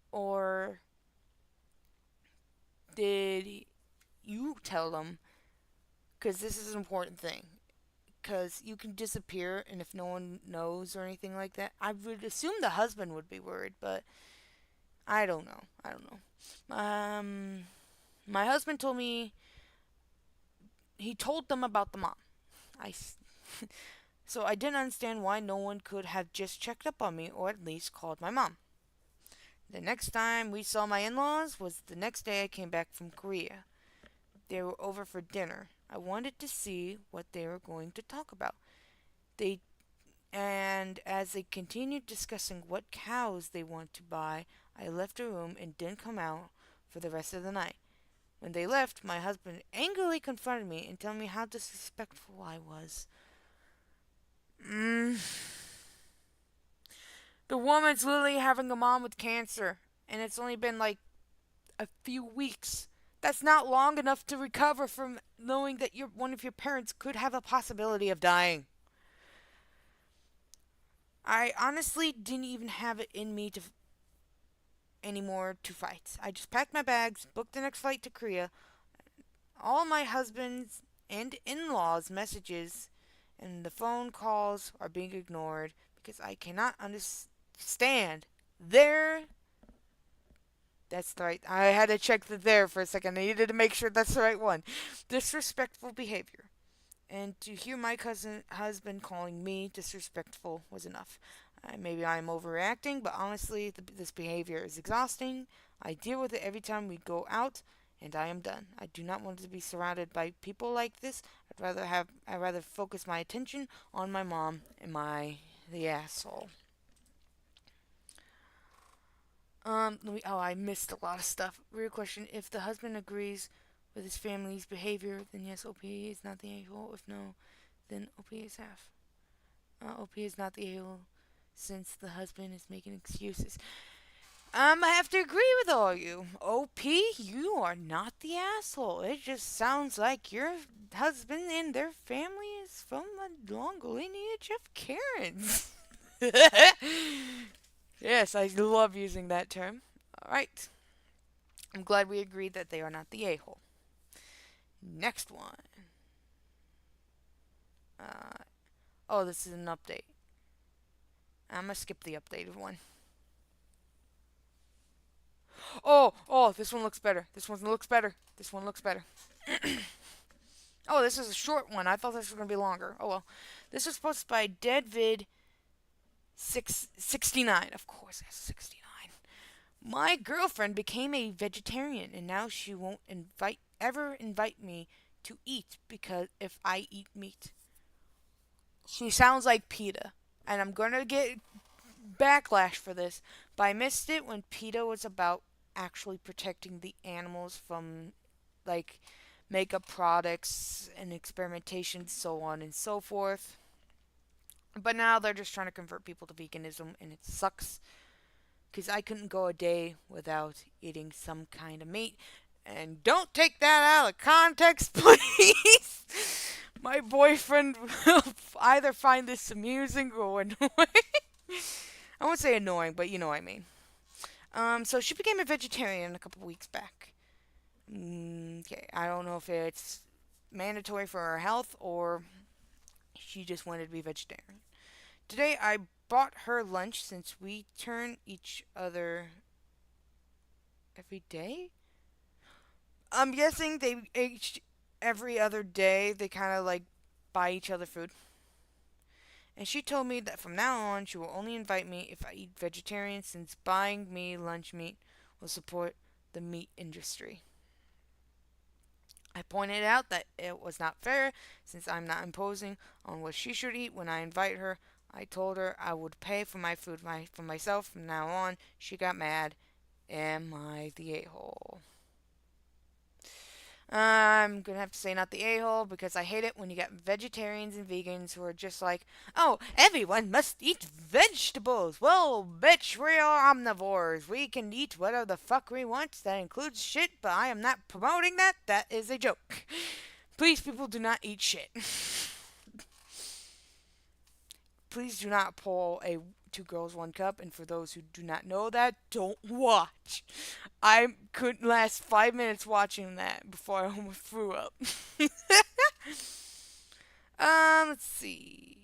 Or did you tell them? Because this is an important thing. Because you can disappear, and if no one knows or anything like that, I would assume the husband would be worried, but I don't know. I don't know. My husband told me he told them about the mom. I so I didn't understand why no one could have just checked up on me or at least called my mom. The next time we saw my in-laws was the next day I came back from Korea. They were over for dinner. I wanted to see what they were going to talk about. They and as they continued discussing what cows they want to buy, I left the room and didn't come out for the rest of the night. When they left, my husband angrily confronted me and told me how disrespectful I was. Mm. The woman's literally having a mom with cancer, and it's only been like a few weeks. That's not long enough to recover from knowing that one of your parents could have a possibility of dying. I honestly didn't even have it in me to anymore to fight. I just packed my bags, booked the next flight to Korea. All my husband's and in-laws' messages and the phone calls are being ignored because I cannot understand their. That's the right. I had to check the there for a second. I needed to make sure that's the right one. Disrespectful behavior. And to hear my cousin husband calling me disrespectful was enough. Maybe I'm overreacting, but honestly, this behavior is exhausting. I deal with it every time we go out, and I am done. I do not want to be surrounded by people like this. I'd rather focus my attention on my mom and the asshole. I missed a lot of stuff. Real question: if the husband agrees with his family's behavior, then yes, OP is not the a-hole. If no, then OP is half. OP is not the a-hole since the husband is making excuses. I have to agree with all you. OP, you are not the asshole. It just sounds like your husband and their family is from a long lineage of Karens. Yes, I love using that term. Alright. I'm glad we agreed that they are not the a hole. Next one. Uh, this is an update. I'm gonna skip the updated one. This one looks better. This one looks better. This one looks better. This is a short one. I thought this was gonna be longer. Oh well. This was posted by Deadvid 669. Of course, that's 69. My girlfriend became a vegetarian and now she won't ever invite me to eat because if I eat meat. She sounds like PETA. And I'm gonna get backlash for this, but I missed it when PETA was about actually protecting the animals from like makeup products and experimentation, so on and so forth. But now they're just trying to convert people to veganism, and it sucks because I couldn't go a day without eating some kind of meat. And don't take that out of context, please. My boyfriend will either find this amusing or annoying. I won't say annoying, but you know what I mean. So she became a vegetarian a couple weeks back. Okay, I don't know if it's mandatory for her health or she just wanted to be vegetarian. Today I bought her lunch since we turn each other every day. I'm guessing they every other day they kind of like buy each other food. And she told me that from now on she will only invite me if I eat vegetarian since buying me lunch meat will support the meat industry. I pointed out that it was not fair since I'm not imposing on what she should eat when I invite her. I told her I would pay for my food for myself from now on. She got mad. Am I the a-hole? I'm gonna have to say not the a-hole because I hate it when you get vegetarians and vegans who are just like, oh, everyone must eat vegetables. Well, bitch, we are omnivores. We can eat whatever the fuck we want. That includes shit, but I am not promoting that. That is a joke. Please, people, do not eat shit. Please do not pull a Two Girls, One Cup. And for those who do not know that, don't watch. I couldn't last 5 minutes watching that before I almost threw up. Let's see.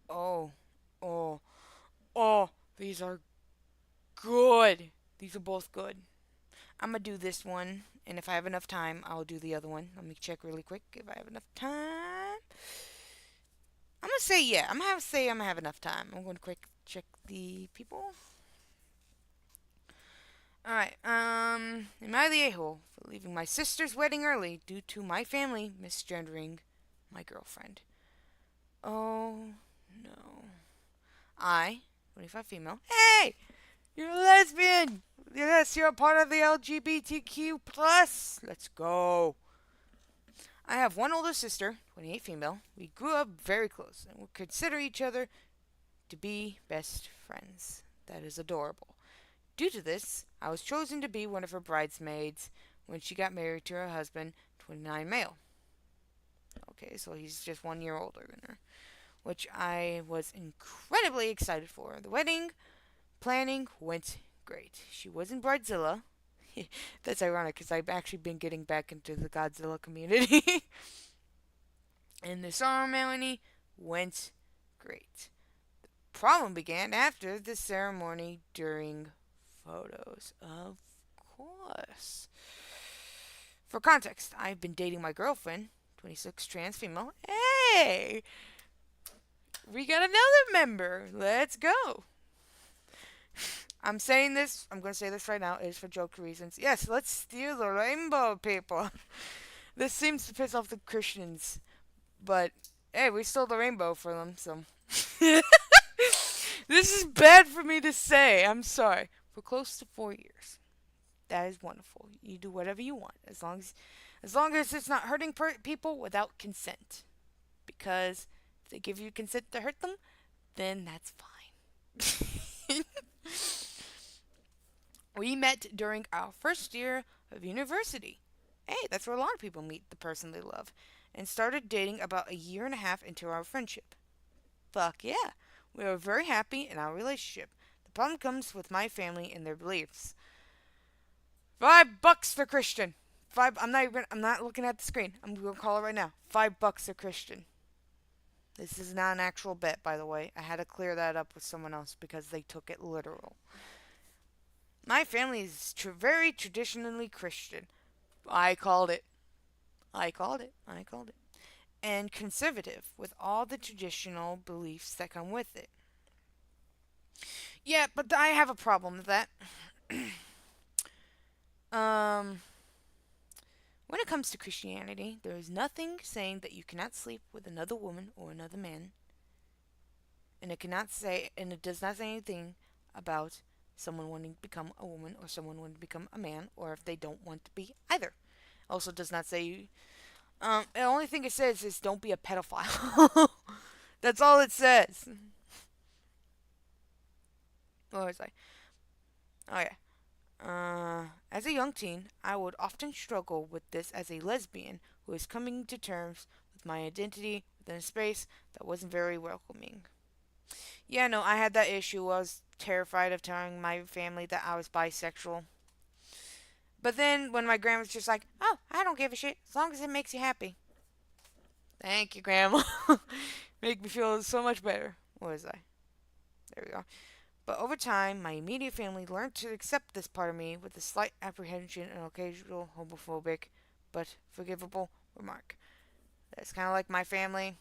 Oh, oh, oh, these are good. These are both good. I'm gonna do this one, and if I have enough time, I'll do the other one. Let me check really quick if I have enough time. I'm gonna say yeah. I'm gonna have to say I'm gonna have enough time. I'm gonna quick check the people. All right. Am I the a-hole for leaving my sister's wedding early due to my family misgendering my girlfriend? Oh no. I, 25 female. Hey, you're a lesbian. Yes, you're a part of the LGBTQ plus. Let's go. I have one older sister, 28 female. We grew up very close and would consider each other to be best friends. That is adorable. Due to this, I was chosen to be one of her bridesmaids when she got married to her husband, 29 male. Okay, so he's just 1 year older than her, which I was incredibly excited for. The wedding planning went great. She was in Bridezilla. That's ironic because I've actually been getting back into the Godzilla community. And the ceremony went great. Problem began after the ceremony during photos. Of course. For context, I've been dating my girlfriend, 26 trans female. Hey! We got another member. Let's go. I'm saying this, I'm going to say this right now, it is for joke reasons. Yes, let's steal the rainbow, people. This seems to piss off the Christians, but hey, we stole the rainbow for them, so. This is bad for me to say, I'm sorry. For close to 4 years. That is wonderful. You do whatever you want, as long as it's not hurting people without consent. Because if they give you consent to hurt them, then that's fine. We met during our first year of university. Hey, that's where a lot of people meet the person they love. And started dating about a year and a half into our friendship. Fuck yeah. We were very happy in our relationship. The problem comes with my family and their beliefs. $5 for Christian. I'm not looking at the screen. I'm gonna call it right now. $5 a Christian. This is not an actual bet, by the way. I had to clear that up with someone else because they took it literal. My family is very traditionally Christian. I called it. I called it. I called it. And conservative with all the traditional beliefs that come with it. Yeah, but I have a problem with that. um, when it comes to Christianity, there is nothing saying that you cannot sleep with another woman or another man, and it does not say anything about someone wanting to become a woman or someone wanting to become a man, or if they don't want to be either. Also, does not say. The only thing it says is don't be a pedophile. That's all it says. What was I? Oh yeah. As a young teen, I would often struggle with this as a lesbian who is coming to terms with my identity within a space that wasn't very welcoming. Yeah, no, I had that issue. I was terrified of telling my family that I was bisexual. But then when my grandma was just like, "Oh, I don't give a shit as long as it makes you happy." Thank you, grandma. Make me feel so much better. What was I? There we go. But over time, my immediate family learned to accept this part of me with a slight apprehension and occasional homophobic, but forgivable remark. That's kind of like my family.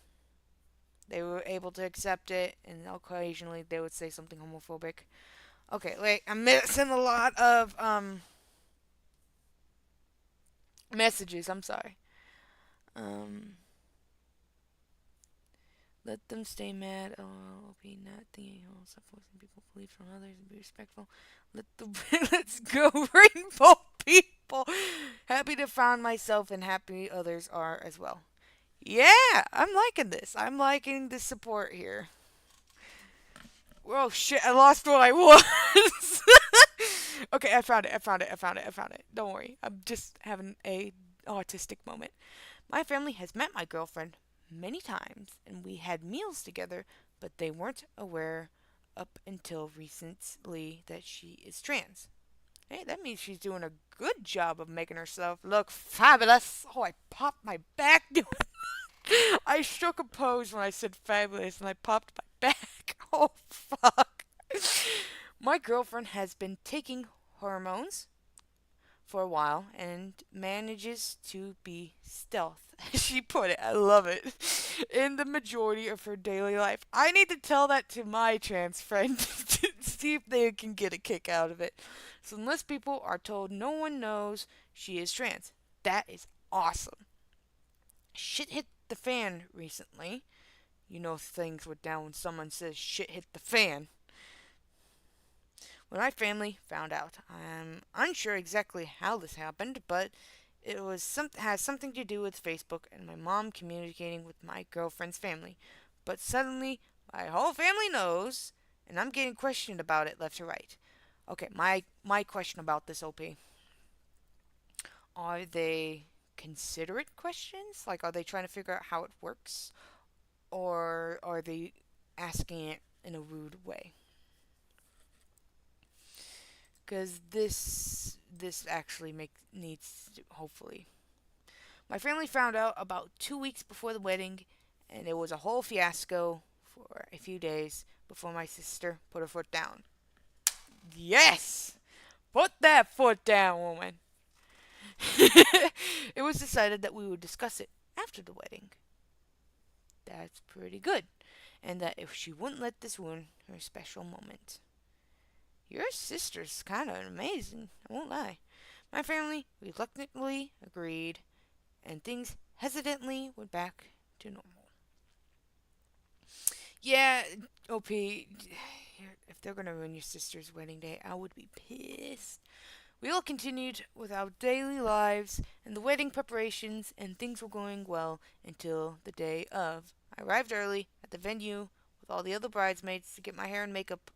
They were able to accept it, and occasionally they would say something homophobic. Okay, wait, I'm missing a lot of messages. I'm sorry. Um, let them stay mad. Oh, be not thinking. Stop forcing people beliefs from others and be respectful. Let the let's go rainbow people. Happy to find myself and happy others are as well. Yeah, I'm liking this. I'm liking the support here. Oh shit, I lost what I was. Okay, I found it. I found it. I found it. I found it. Don't worry. I'm just having a autistic moment. My family has met my girlfriend many times and we had meals together, but they weren't aware up until recently that she is trans. Hey, that means she's doing a good job of making herself look fabulous. Oh, I popped my back. I struck a pose when I said fabulous and I popped my back. Oh, fuck. My girlfriend has been taking hormones for a while and manages to be stealth. She put it, I love it, in the majority of her daily life. I need to tell that to my trans friend to see if they can get a kick out of it. So, unless people are told no one knows she is trans, that is awesome. Shit hit the fan recently. You know things went down when someone says shit hit the fan. When my family found out, I'm unsure exactly how this happened, but it was has something to do with Facebook and my mom communicating with my girlfriend's family. But suddenly, my whole family knows, and I'm getting questioned about it left to right. Okay, my question about this, OP. Are they considerate questions? Like, are they trying to figure out how it works, or are they asking it in a rude way? Because this actually needs to, hopefully. My family found out about 2 weeks before the wedding, and it was a whole fiasco for a few days before my sister put her foot down. Yes, put that foot down, woman. It was decided that we would discuss it after the wedding. That's pretty good, and that if she wouldn't let this ruin her special moment. Your sister's kind of amazing, I won't lie. My family reluctantly agreed, and things hesitantly went back to normal. Yeah, OP, if they're gonna ruin your sister's wedding day, I would be pissed. We all continued with our daily lives and the wedding preparations, and things were going well until the day of. I arrived early at the venue with all the other bridesmaids to get my hair and makeup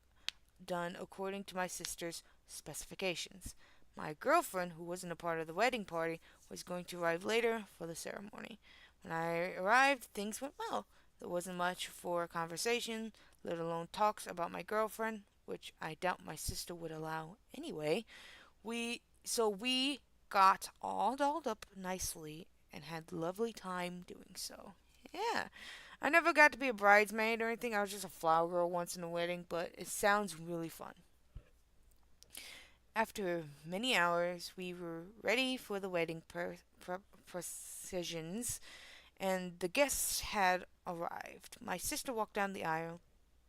done according to my sister's specifications. My girlfriend, who wasn't a part of the wedding party, was going to arrive later for the ceremony. When I arrived, things went well. There wasn't much for conversation, let alone talks about my girlfriend, which I doubt my sister would allow anyway. We got all dolled up nicely and had lovely time doing so. Yeah. I never got to be a bridesmaid or anything. I was just a flower girl once in a wedding, but it sounds really fun. After many hours, we were ready for the wedding processions, and the guests had arrived. My sister walked down the aisle.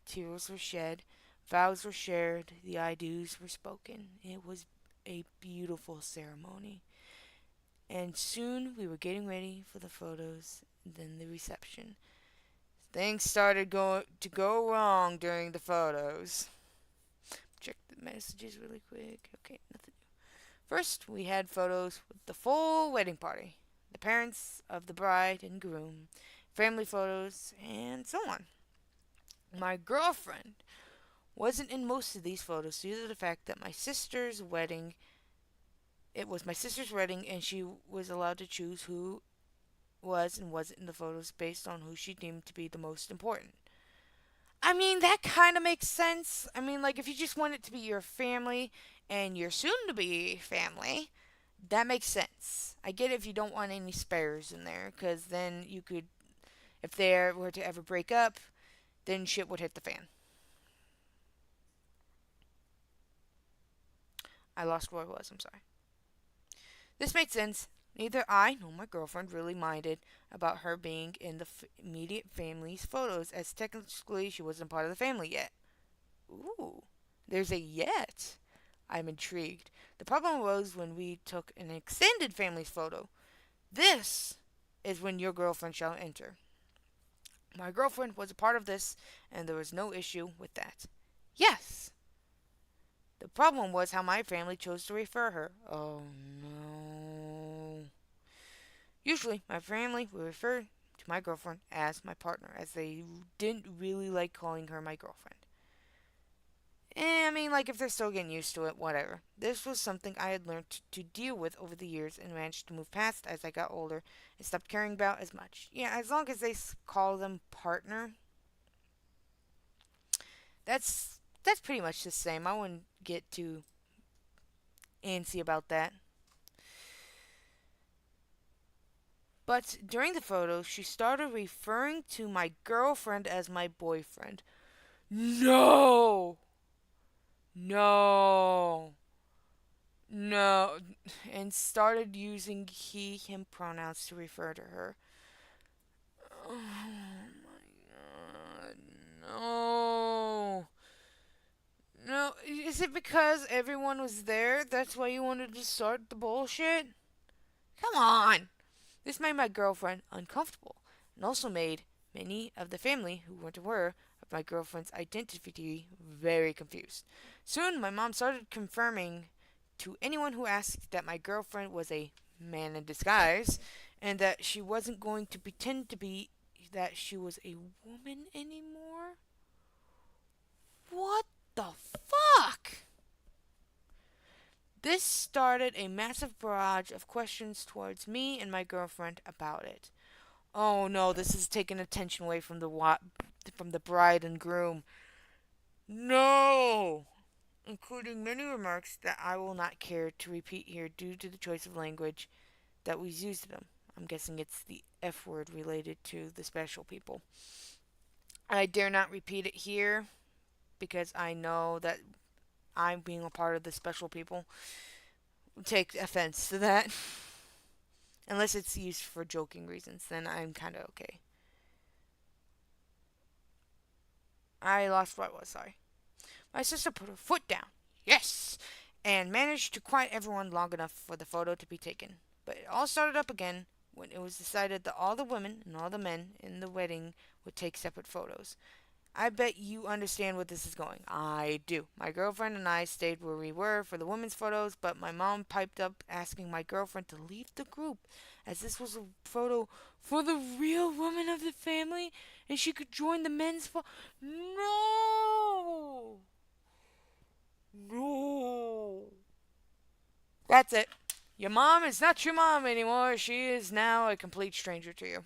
Tears were shed, vows were shared, the I do's were spoken. It was a beautiful ceremony. And soon we were getting ready for the photos, and then the reception. Things started to go wrong during the photos. Check the messages really quick. Okay, nothing. First, we had photos with the full wedding party, the parents of the bride and groom, family photos, and so on. My girlfriend wasn't in most of these photos due to the fact that it was my sister's wedding, and she was allowed to choose who was and wasn't in the photos based on who she deemed to be the most important. I mean, that kind of makes sense. I mean, like, if you just want it to be your family and your soon to be family, that makes sense. I get it if you don't want any spares in there, because then you could, if they were to ever break up, then shit would hit the fan. I lost where I was, I'm sorry. This made sense. Neither I nor my girlfriend really minded about her being in the immediate family's photos, as technically she wasn't part of the family yet. Ooh, there's a yet. I'm intrigued. The problem arose when we took an extended family's photo. This is when your girlfriend shall enter. My girlfriend was a part of this, and there was no issue with that. Yes. The problem was how my family chose to refer her. Oh no. Usually, my family would refer to my girlfriend as my partner, as they didn't really like calling her my girlfriend. I mean, like, if they're still getting used to it, whatever. This was something I had learned to deal with over the years and managed to move past as I got older and stopped caring about as much. Yeah, as long as they call them partner, that's pretty much the same. I wouldn't get too antsy about that. But during the photos, she started referring to my girlfriend as my boyfriend. No! No! No. and started using he, him pronouns to refer to her. Oh my god. No. No. Is it because everyone was there? That's why you wanted to start the bullshit? Come on. This made my girlfriend uncomfortable and also made many of the family who weren't aware of my girlfriend's identity very confused. Soon, my mom started confirming to anyone who asked that my girlfriend was a man in disguise and that she wasn't going to pretend to be that she was a woman anymore. What the fuck? This started a massive barrage of questions towards me and my girlfriend about it. Oh no, this is taking attention away from the bride and groom. No, including many remarks that I will not care to repeat here due to the choice of language that was used in them. I'm guessing it's the F word related to the special people. I dare not repeat it here because I know that I'm being a part of the special people will take offense to that. Unless it's used for joking reasons, then I'm kind of okay. I lost what I was, sorry. My sister put her foot down. Yes! And managed to quiet everyone long enough for the photo to be taken. But it all started up again when it was decided that all the women and all the men in the wedding would take separate photos. I bet you understand where this is going. I do. My girlfriend and I stayed where we were for the women's photos, but my mom piped up asking my girlfriend to leave the group as this was a photo for the real woman of the family and she could join the men's photo. No! No! That's it. Your mom is not your mom anymore. She is now a complete stranger to you.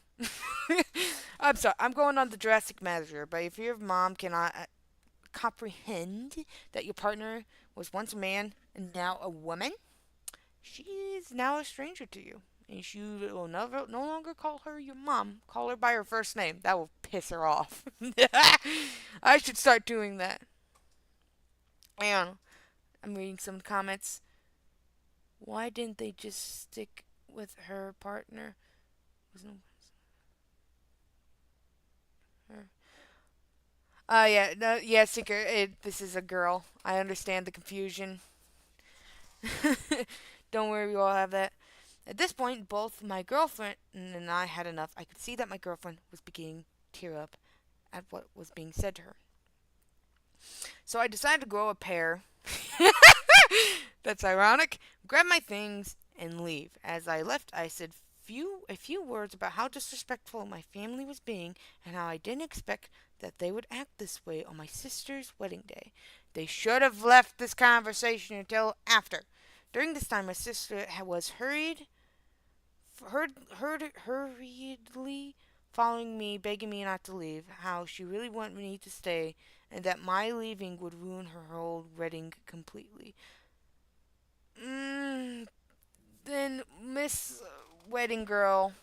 I'm sorry. I'm going on the drastic measure, but if your mom cannot comprehend that your partner was once a man and now a woman, she is now a stranger to you. And you will no longer call her your mom. Call her by her first name. That will piss her off. I should start doing that. And I'm reading some comments. Why didn't they just stick with her partner? Was no her. Yeah, no, yeah, Seeker. This is a girl. I understand the confusion. Don't worry, we all have that. At this point, both my girlfriend and I had enough. I could see that my girlfriend was beginning to tear up at what was being said to her. So I decided to grow a pair. That's ironic. Grab my things and leave. As I left, I said a few words about how disrespectful my family was being and how I didn't expect that they would act this way on my sister's wedding day. They should have left this conversation until after. During this time, my sister was hurriedly following me, begging me not to leave, how she really wanted me to stay, and that my leaving would ruin her whole wedding completely. Then, Miss Wedding Girl,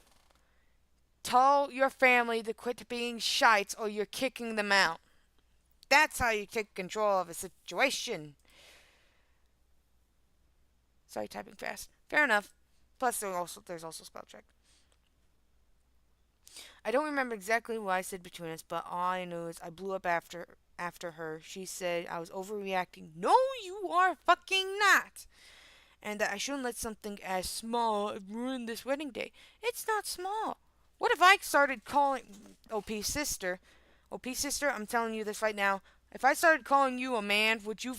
tell your family to quit being shites or you're kicking them out. That's how you take control of a situation. Sorry, typing fast. Fair enough. Plus, there's also spell check. I don't remember exactly what I said between us, but all I know is I blew up after her. She said I was overreacting. No, you are fucking not. And that I shouldn't let something as small ruin this wedding day. It's not small. What if I started calling OP's sister? OP sister, I'm telling you this right now. If I started calling you a man, would you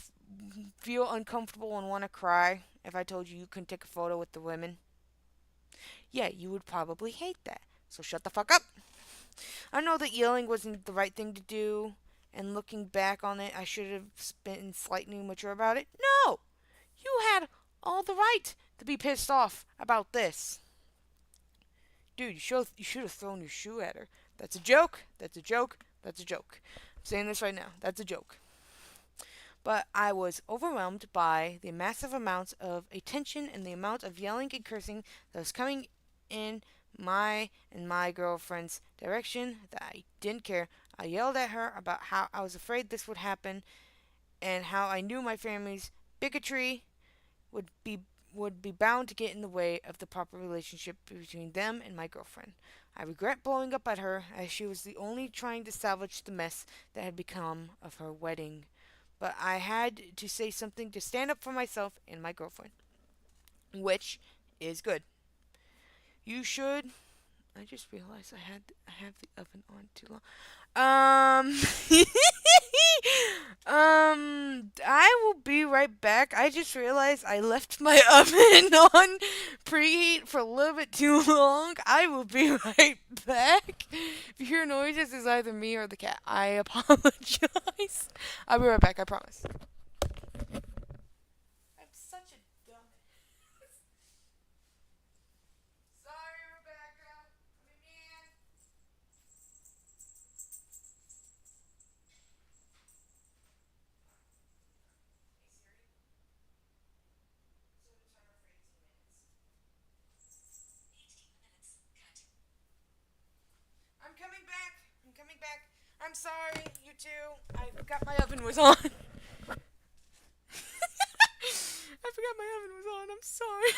feel uncomfortable and want to cry if I told you you couldn't take a photo with the women? Yeah, you would probably hate that. So shut the fuck up. I know that yelling wasn't the right thing to do, and looking back on it, I should have been slightly mature about it. No! You had all the right to be pissed off about this. Dude, you should have thrown your shoe at her. That's a joke. That's a joke. That's a joke. I'm saying this right now. That's a joke. But I was overwhelmed by the massive amounts of attention and the amount of yelling and cursing that was coming in my girlfriend's direction that I didn't care. I yelled at her about how I was afraid this would happen and how I knew my family's bigotry would be would be bound to get in the way of the proper relationship between them and my girlfriend. I regret blowing up at her, as she was the only trying to salvage the mess that had become of her wedding. But I had to say something to stand up for myself and my girlfriend, which is good. You should. I just realized I have the oven on too long. Um, I will be right back. I just realized I left my oven on preheat for a little bit too long. I will be right back. If you hear noises, it's either me or the cat. I apologize. I'll be right back, I promise. I'm such a dumbass. Sorry, Rebecca. I mean, man. Hey, Siri. Set a timer for 18 minutes. 18 minutes. Cut. I'm coming back. I'm coming back. I'm sorry, you two. I forgot my oven was on. I forgot my oven was on. I'm sorry.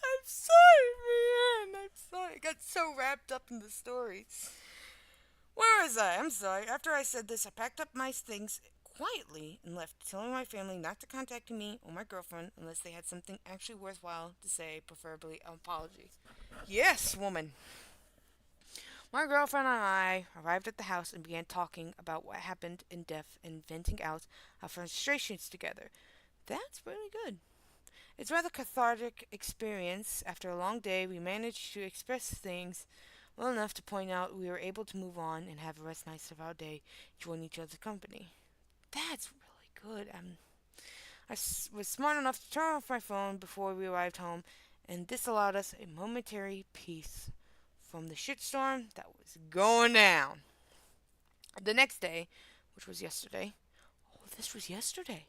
I'm sorry, man. I'm sorry. I got so wrapped up in the story. Where was I? I'm sorry. After I said this, I packed up my things quietly and left, telling my family not to contact me or my girlfriend unless they had something actually worthwhile to say, preferably an apology. Yes, woman. My girlfriend and I arrived at the house and began talking about what happened in depth and venting out our frustrations together. That's really good. It's a rather cathartic experience. After a long day, we managed to express things well enough to point out we were able to move on and have a rest nice of our day, enjoying each other's company. That's really good. Was smart enough to turn off my phone before we arrived home, and this allowed us a momentary peace from the shitstorm that was going down. The next day, which was yesterday, oh, this was yesterday.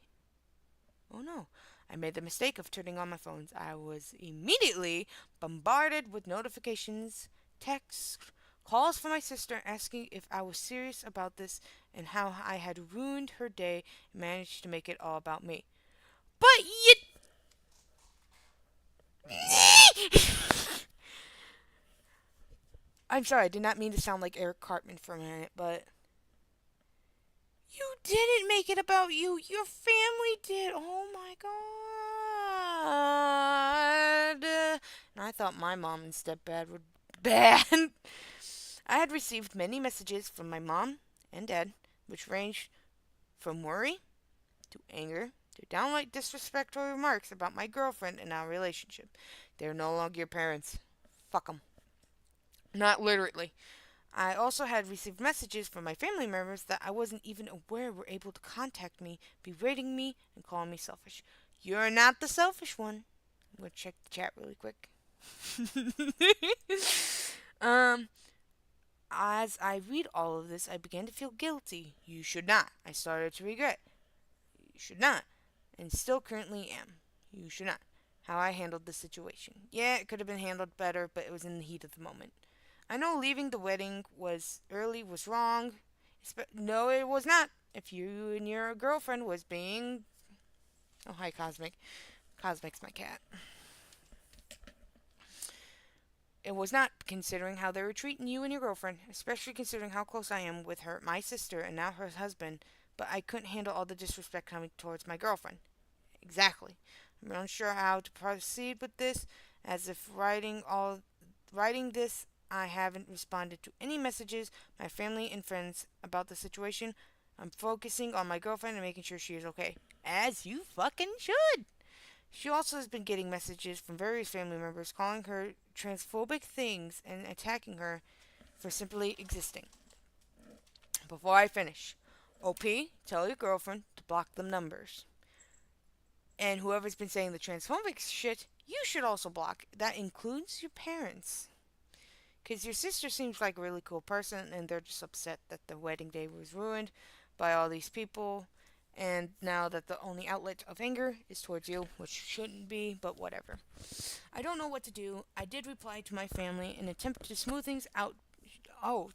Oh no. I made the mistake of turning on my phones. I was immediately bombarded with notifications, texts, calls from my sister asking if I was serious about this and how I had ruined her day and managed to make it all about me. But you. I'm sorry, I did not mean to sound like Eric Cartman for a minute, but you didn't make it about you. Your family did. Oh my god. And I thought my mom and stepdad were bad. I had received many messages from my mom and dad, which ranged from worry to anger to downright disrespectful remarks about my girlfriend and our relationship. They're no longer your parents. Fuck them. Not literally. I also had received messages from my family members that I wasn't even aware were able to contact me, berating me, and calling me selfish. You're not the selfish one. I'm going to check the chat really quick. um, as I read all of this, I began to feel guilty. You should not. I started to regret. You should not. And still currently am. You should not. How I handled the situation. Yeah, it could have been handled better, but it was in the heat of the moment. I know leaving the wedding was early was wrong. No, it was not. If you and your girlfriend was being... Oh, hi, Cosmic. Cosmic's my cat. It was not, considering how they were treating you and your girlfriend, especially considering how close I am with her, my sister, and now her husband. But I couldn't handle all the disrespect coming towards my girlfriend. Exactly. I'm unsure how to proceed with this, as if writing this, I haven't responded to any messages, my family and friends about the situation. I'm focusing on my girlfriend and making sure she is okay. As you fucking should. She also has been getting messages from various family members calling her transphobic things and attacking her for simply existing. Before I finish, OP, tell your girlfriend to block them numbers. And whoever's been saying the transphobic shit, you should also block. That includes your parents. Because your sister seems like a really cool person, and they're just upset that the wedding day was ruined by all these people. And now that the only outlet of anger is towards you, which shouldn't be, but whatever. I don't know what to do. I did reply to my family in an attempt to smooth things out. Oh,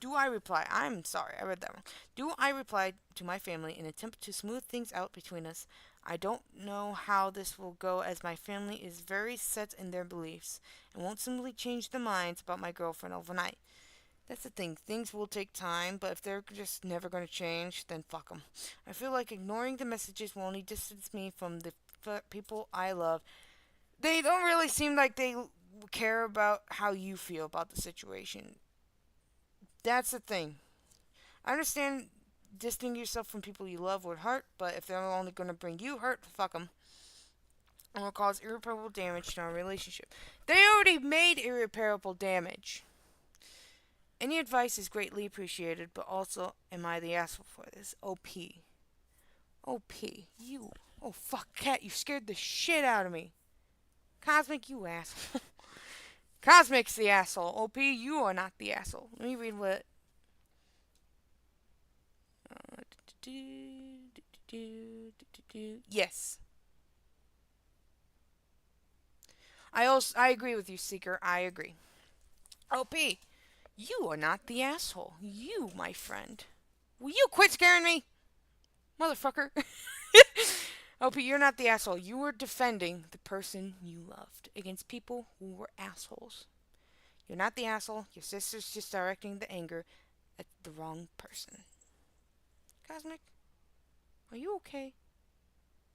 Do I reply? I'm sorry, I read that wrong. Do I reply to my family in an attempt to smooth things out between us? I don't know how this will go as my family is very set in their beliefs and won't simply change their minds about my girlfriend overnight. That's the thing. Things will take time, but if they're just never going to change, then fuck them. I feel like ignoring the messages will only distance me from the people I love. They don't really seem like they care about how you feel about the situation. That's the thing. I understand distancing yourself from people you love would hurt, but if they're only going to bring you hurt, fuck them. And will cause irreparable damage to our relationship. They already made irreparable damage. Any advice is greatly appreciated, but also, am I the asshole for this? OP. OP. You. Oh, fuck, Cat, you scared the shit out of me. Cosmic, you asshole. Cosmic's the asshole. OP, you are not the asshole. Let me read what. Yes. I agree with you, Seeker. I agree. OP, you are not the asshole. You, my friend. Will you quit scaring me? Motherfucker. OP, you're not the asshole. You were defending the person you loved against people who were assholes. You're not the asshole. Your sister's just directing the anger at the wrong person. Cosmic, are you okay?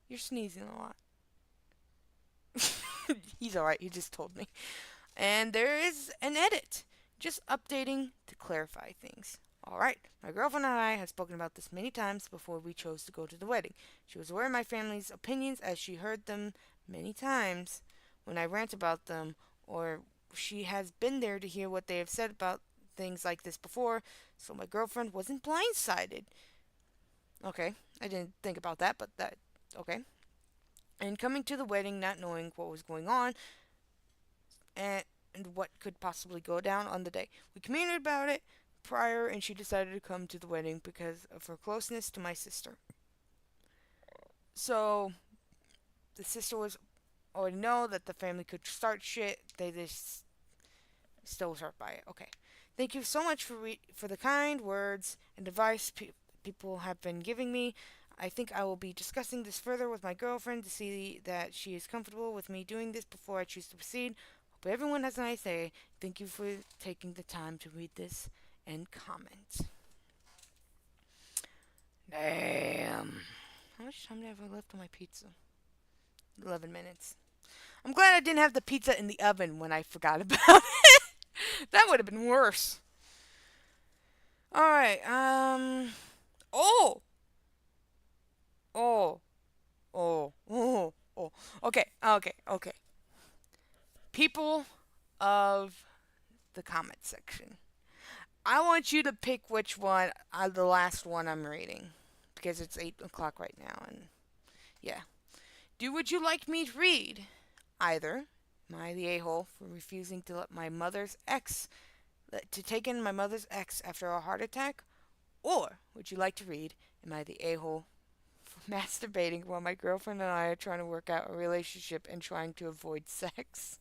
You're sneezing a lot. He's alright, he just told me. And there is an edit. Just updating to clarify things. Alright, my girlfriend and I have spoken about this many times before we chose to go to the wedding. She was aware of my family's opinions as she heard them many times when I rant about them, or she has been there to hear what they have said about things like this before, so my girlfriend wasn't blindsided. Okay, I didn't think about that, but that, okay. And coming to the wedding not knowing what was going on and what could possibly go down on the day. We communicated about it prior, and she decided to come to the wedding because of her closeness to my sister. So the sister was already know that the family could start shit. They just still was hurt by it. Okay. Thank you so much for the kind words and advice people have been giving me. I think I will be discussing this further with my girlfriend to see that she is comfortable with me doing this before I choose to proceed. Hope everyone has a nice day. Thank you for taking the time to read this and comment. Damn. How much time did I have left on my pizza? 11 minutes. I'm glad I didn't have the pizza in the oven when I forgot about it. That would have been worse. Alright, Oh! Oh. Oh. Oh. Oh. Okay, okay, okay. People of the comment section. I want you to pick which one, the last one I'm reading. Because it's 8 o'clock right now, and yeah. Would you like me to read? Either, am I the a-hole for refusing to let my mother's ex, to take in my mother's ex after a heart attack? Or, would you like to read, am I the a-hole for masturbating while my girlfriend and I are trying to work out a relationship and trying to avoid sex?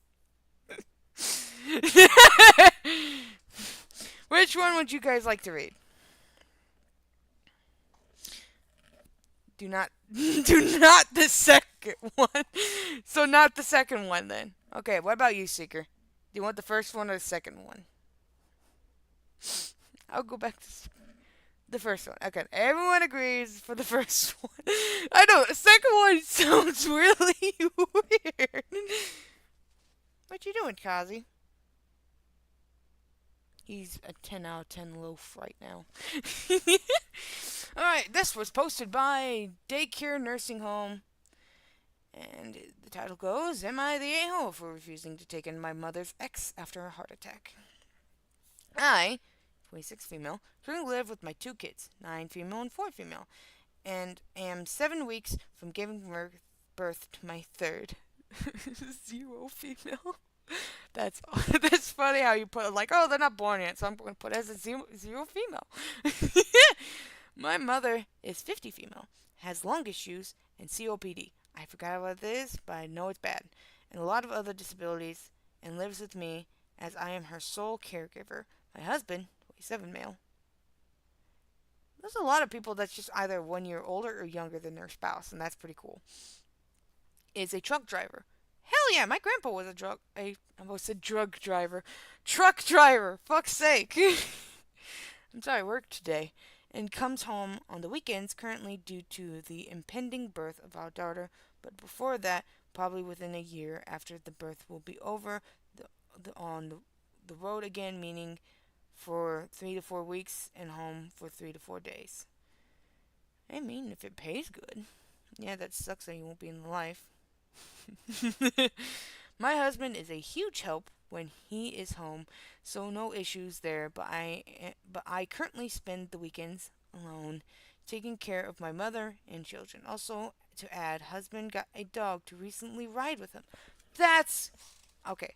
Which one would you guys like to read? Do not, do not the second one. So not the second one then. Okay, what about you, Seeker? Do you want the first one or the second one? I'll go back to the first one. Okay, everyone agrees for the first one. I know, the second one sounds really weird. What you doing, Kazi? He's a 10 out of 10 loaf right now. Alright, this was posted by Daycare Nursing Home. And the title goes, Am I the a-hole for refusing to take in my mother's ex after a heart attack? I, 26 female, currently live with my 2 kids, 9 female and 4 female, and am 7 weeks from giving birth to my third. 0 female. That's that's funny how you put it like, oh, they're not born yet, so I'm going to put it as a zero female. My mother is 50 female, has lung issues, and COPD. I forgot what it is, but I know it's bad, and a lot of other disabilities, and lives with me as I am her sole caregiver. My husband, 27 male. There's a lot of people that's just either 1 year older or younger than their spouse, and that's pretty cool. Is a truck driver. Hell yeah, my grandpa was I almost said drug driver. Truck driver, fuck's sake. I'm sorry, I worked today. And comes home on the weekends currently due to the impending birth of our daughter. But before that, probably within a year after the birth will be over, the, the road again, meaning for 3 to 4 weeks and home for 3 to 4 days. I mean, if it pays good. Yeah, that sucks that you won't be in the life. My husband is a huge help when he is home, so no issues there. But I currently spend the weekends alone, taking care of my mother and children. Also, to add, husband got a dog to recently ride with him. That's okay.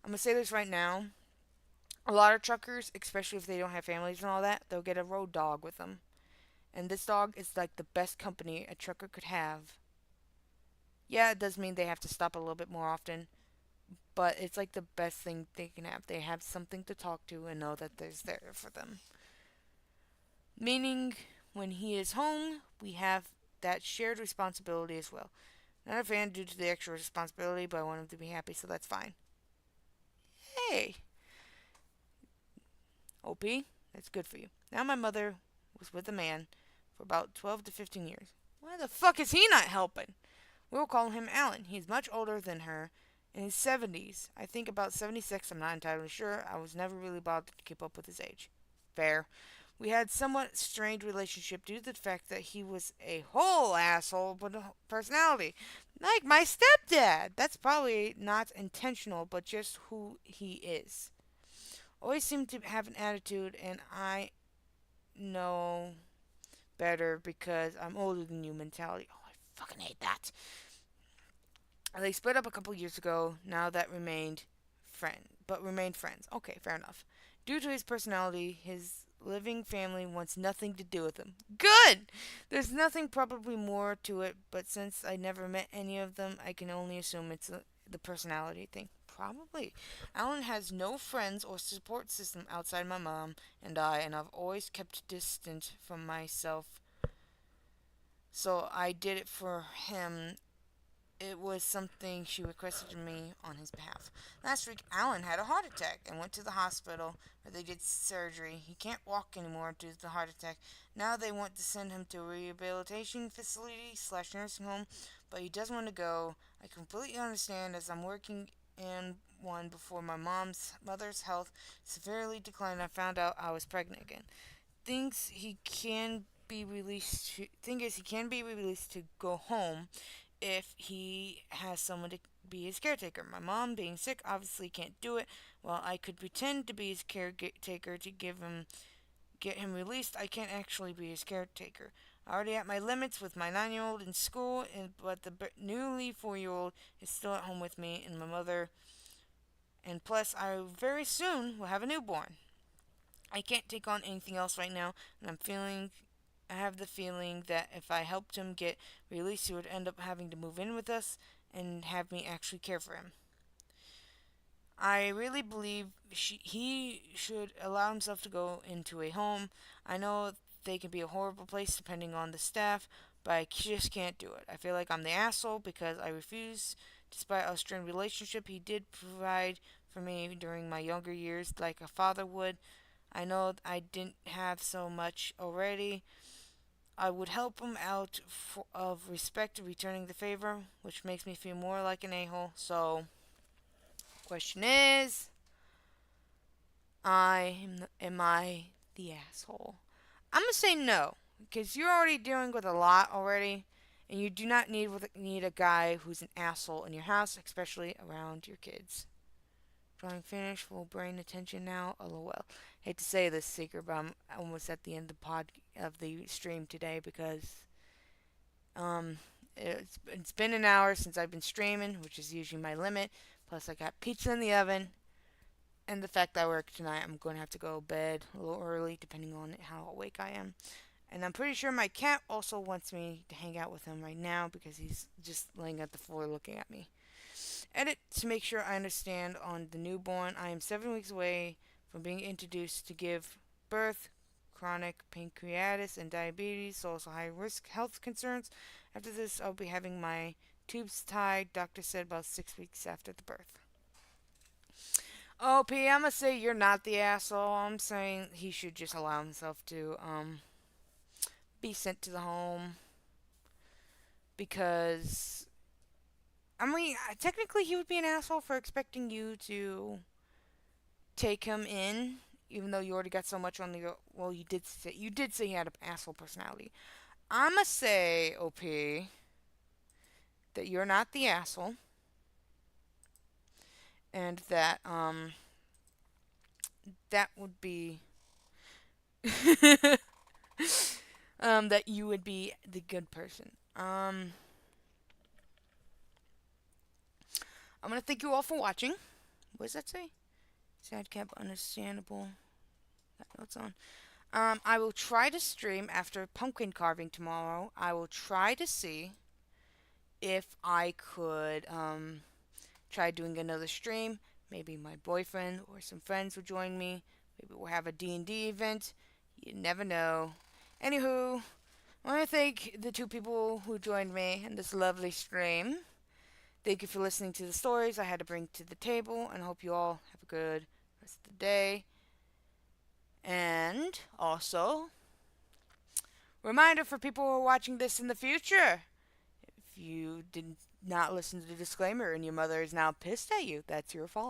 I'm gonna say this right now. A lot of truckers, especially if they don't have families and all that, they'll get a road dog with them. And this dog is like the best company a trucker could have. Yeah, it does mean they have to stop a little bit more often, but it's like the best thing they can have. They have something to talk to and know that there's there for them. Meaning, when he is home, we have that shared responsibility as well. Not a fan due to the extra responsibility, but I want him to be happy, so that's fine. Hey, OP, that's good for you. Now my mother was with a man for about 12 to 15 years. Why the fuck is he not helping? We'll call him Alan. He's much older than her, in his 70s. I think about 76, I'm not entirely sure. I was never really bothered to keep up with his age. Fair. We had somewhat strained relationship due to the fact that he was a whole asshole with a personality. Like my stepdad. That's probably not intentional, but just who he is. Always seemed to have an attitude, and I know better because I'm older than you mentality. Oh, I fucking hate that. They split up a couple years ago. Now that remained friends. Okay, fair enough. Due to his personality, his living family wants nothing to do with him. Good. There's nothing probably more to it, but since I never met any of them, I can only assume it's the personality thing. Probably. Alan has no friends or support system outside my mom and I've always kept distant from myself. So I did it for him. It was something she requested of me on his behalf. Last week, Alan had a heart attack and went to the hospital where they did surgery. He can't walk anymore due to the heart attack. Now they want to send him to a rehabilitation facility slash nursing home, but he doesn't want to go. I completely understand as I'm working in one before my mother's health severely declined. I found out I was pregnant again. Thinks he can be released. Thing is, he can be released to go home if he has someone to be his caretaker. My mom, being sick, obviously can't do it. While I could pretend to be his caretaker to get him released, I can't actually be his caretaker. I already at my limits with my 9-year-old in school, but the newly 4-year-old is still at home with me and my mother. And plus, I very soon will have a newborn. I can't take on anything else right now, and I have the feeling that if I helped him get released, he would end up having to move in with us and have me actually care for him. I really believe he should allow himself to go into a home. I know they can be a horrible place depending on the staff, but I just can't do it. I feel like I'm the asshole because I refuse. Despite our strained relationship, he did provide for me during my younger years like a father would. I know I didn't have so much already. I would help him out of respect to returning the favor, which makes me feel more like an a-hole. So, question is, am I the asshole? I'm gonna say no, because you're already dealing with a lot already, and you do not need a guy who's an asshole in your house, especially around your kids. Drawing finish, full brain attention now. LOL. Hate to say this, Seeker, but I'm almost at the end of the stream today because um it's been an hour since I've been streaming, which is usually my limit. Plus, I got pizza in the oven, and the fact that I work tonight, I'm going to have to go to bed a little early, depending on how awake I am. And I'm pretty sure my cat also wants me to hang out with him right now because he's just laying at the floor looking at me. Edit to make sure I understand on the newborn. I am 7 weeks away from being introduced to give birth, chronic pancreatitis and diabetes, so also high risk health concerns. After this, I'll be having my tubes tied, doctor said, about 6 weeks after the birth. OP, I'm gonna say you're not the asshole. I'm saying he should just allow himself to be sent to the home because I mean technically he would be an asshole for expecting you to take him in, even though you already got so much on the. Well, you did say he had an asshole personality. I'ma say OP that you're not the asshole, and that would be that you would be the good person. I'm gonna thank you all for watching. What does that say? Sad cap, understandable. That note's on. I will try to stream after pumpkin carving tomorrow. I will try to see if I could try doing another stream. Maybe my boyfriend or some friends will join me. Maybe we'll have a D&D event. You never know. Anywho, I want to thank the two people who joined me in this lovely stream. Thank you for listening to the stories I had to bring to the table, and I hope you all have a good rest of the day. And also, reminder for people who are watching this in the future: if you did not listen to the disclaimer and your mother is now pissed at you, that's your fault.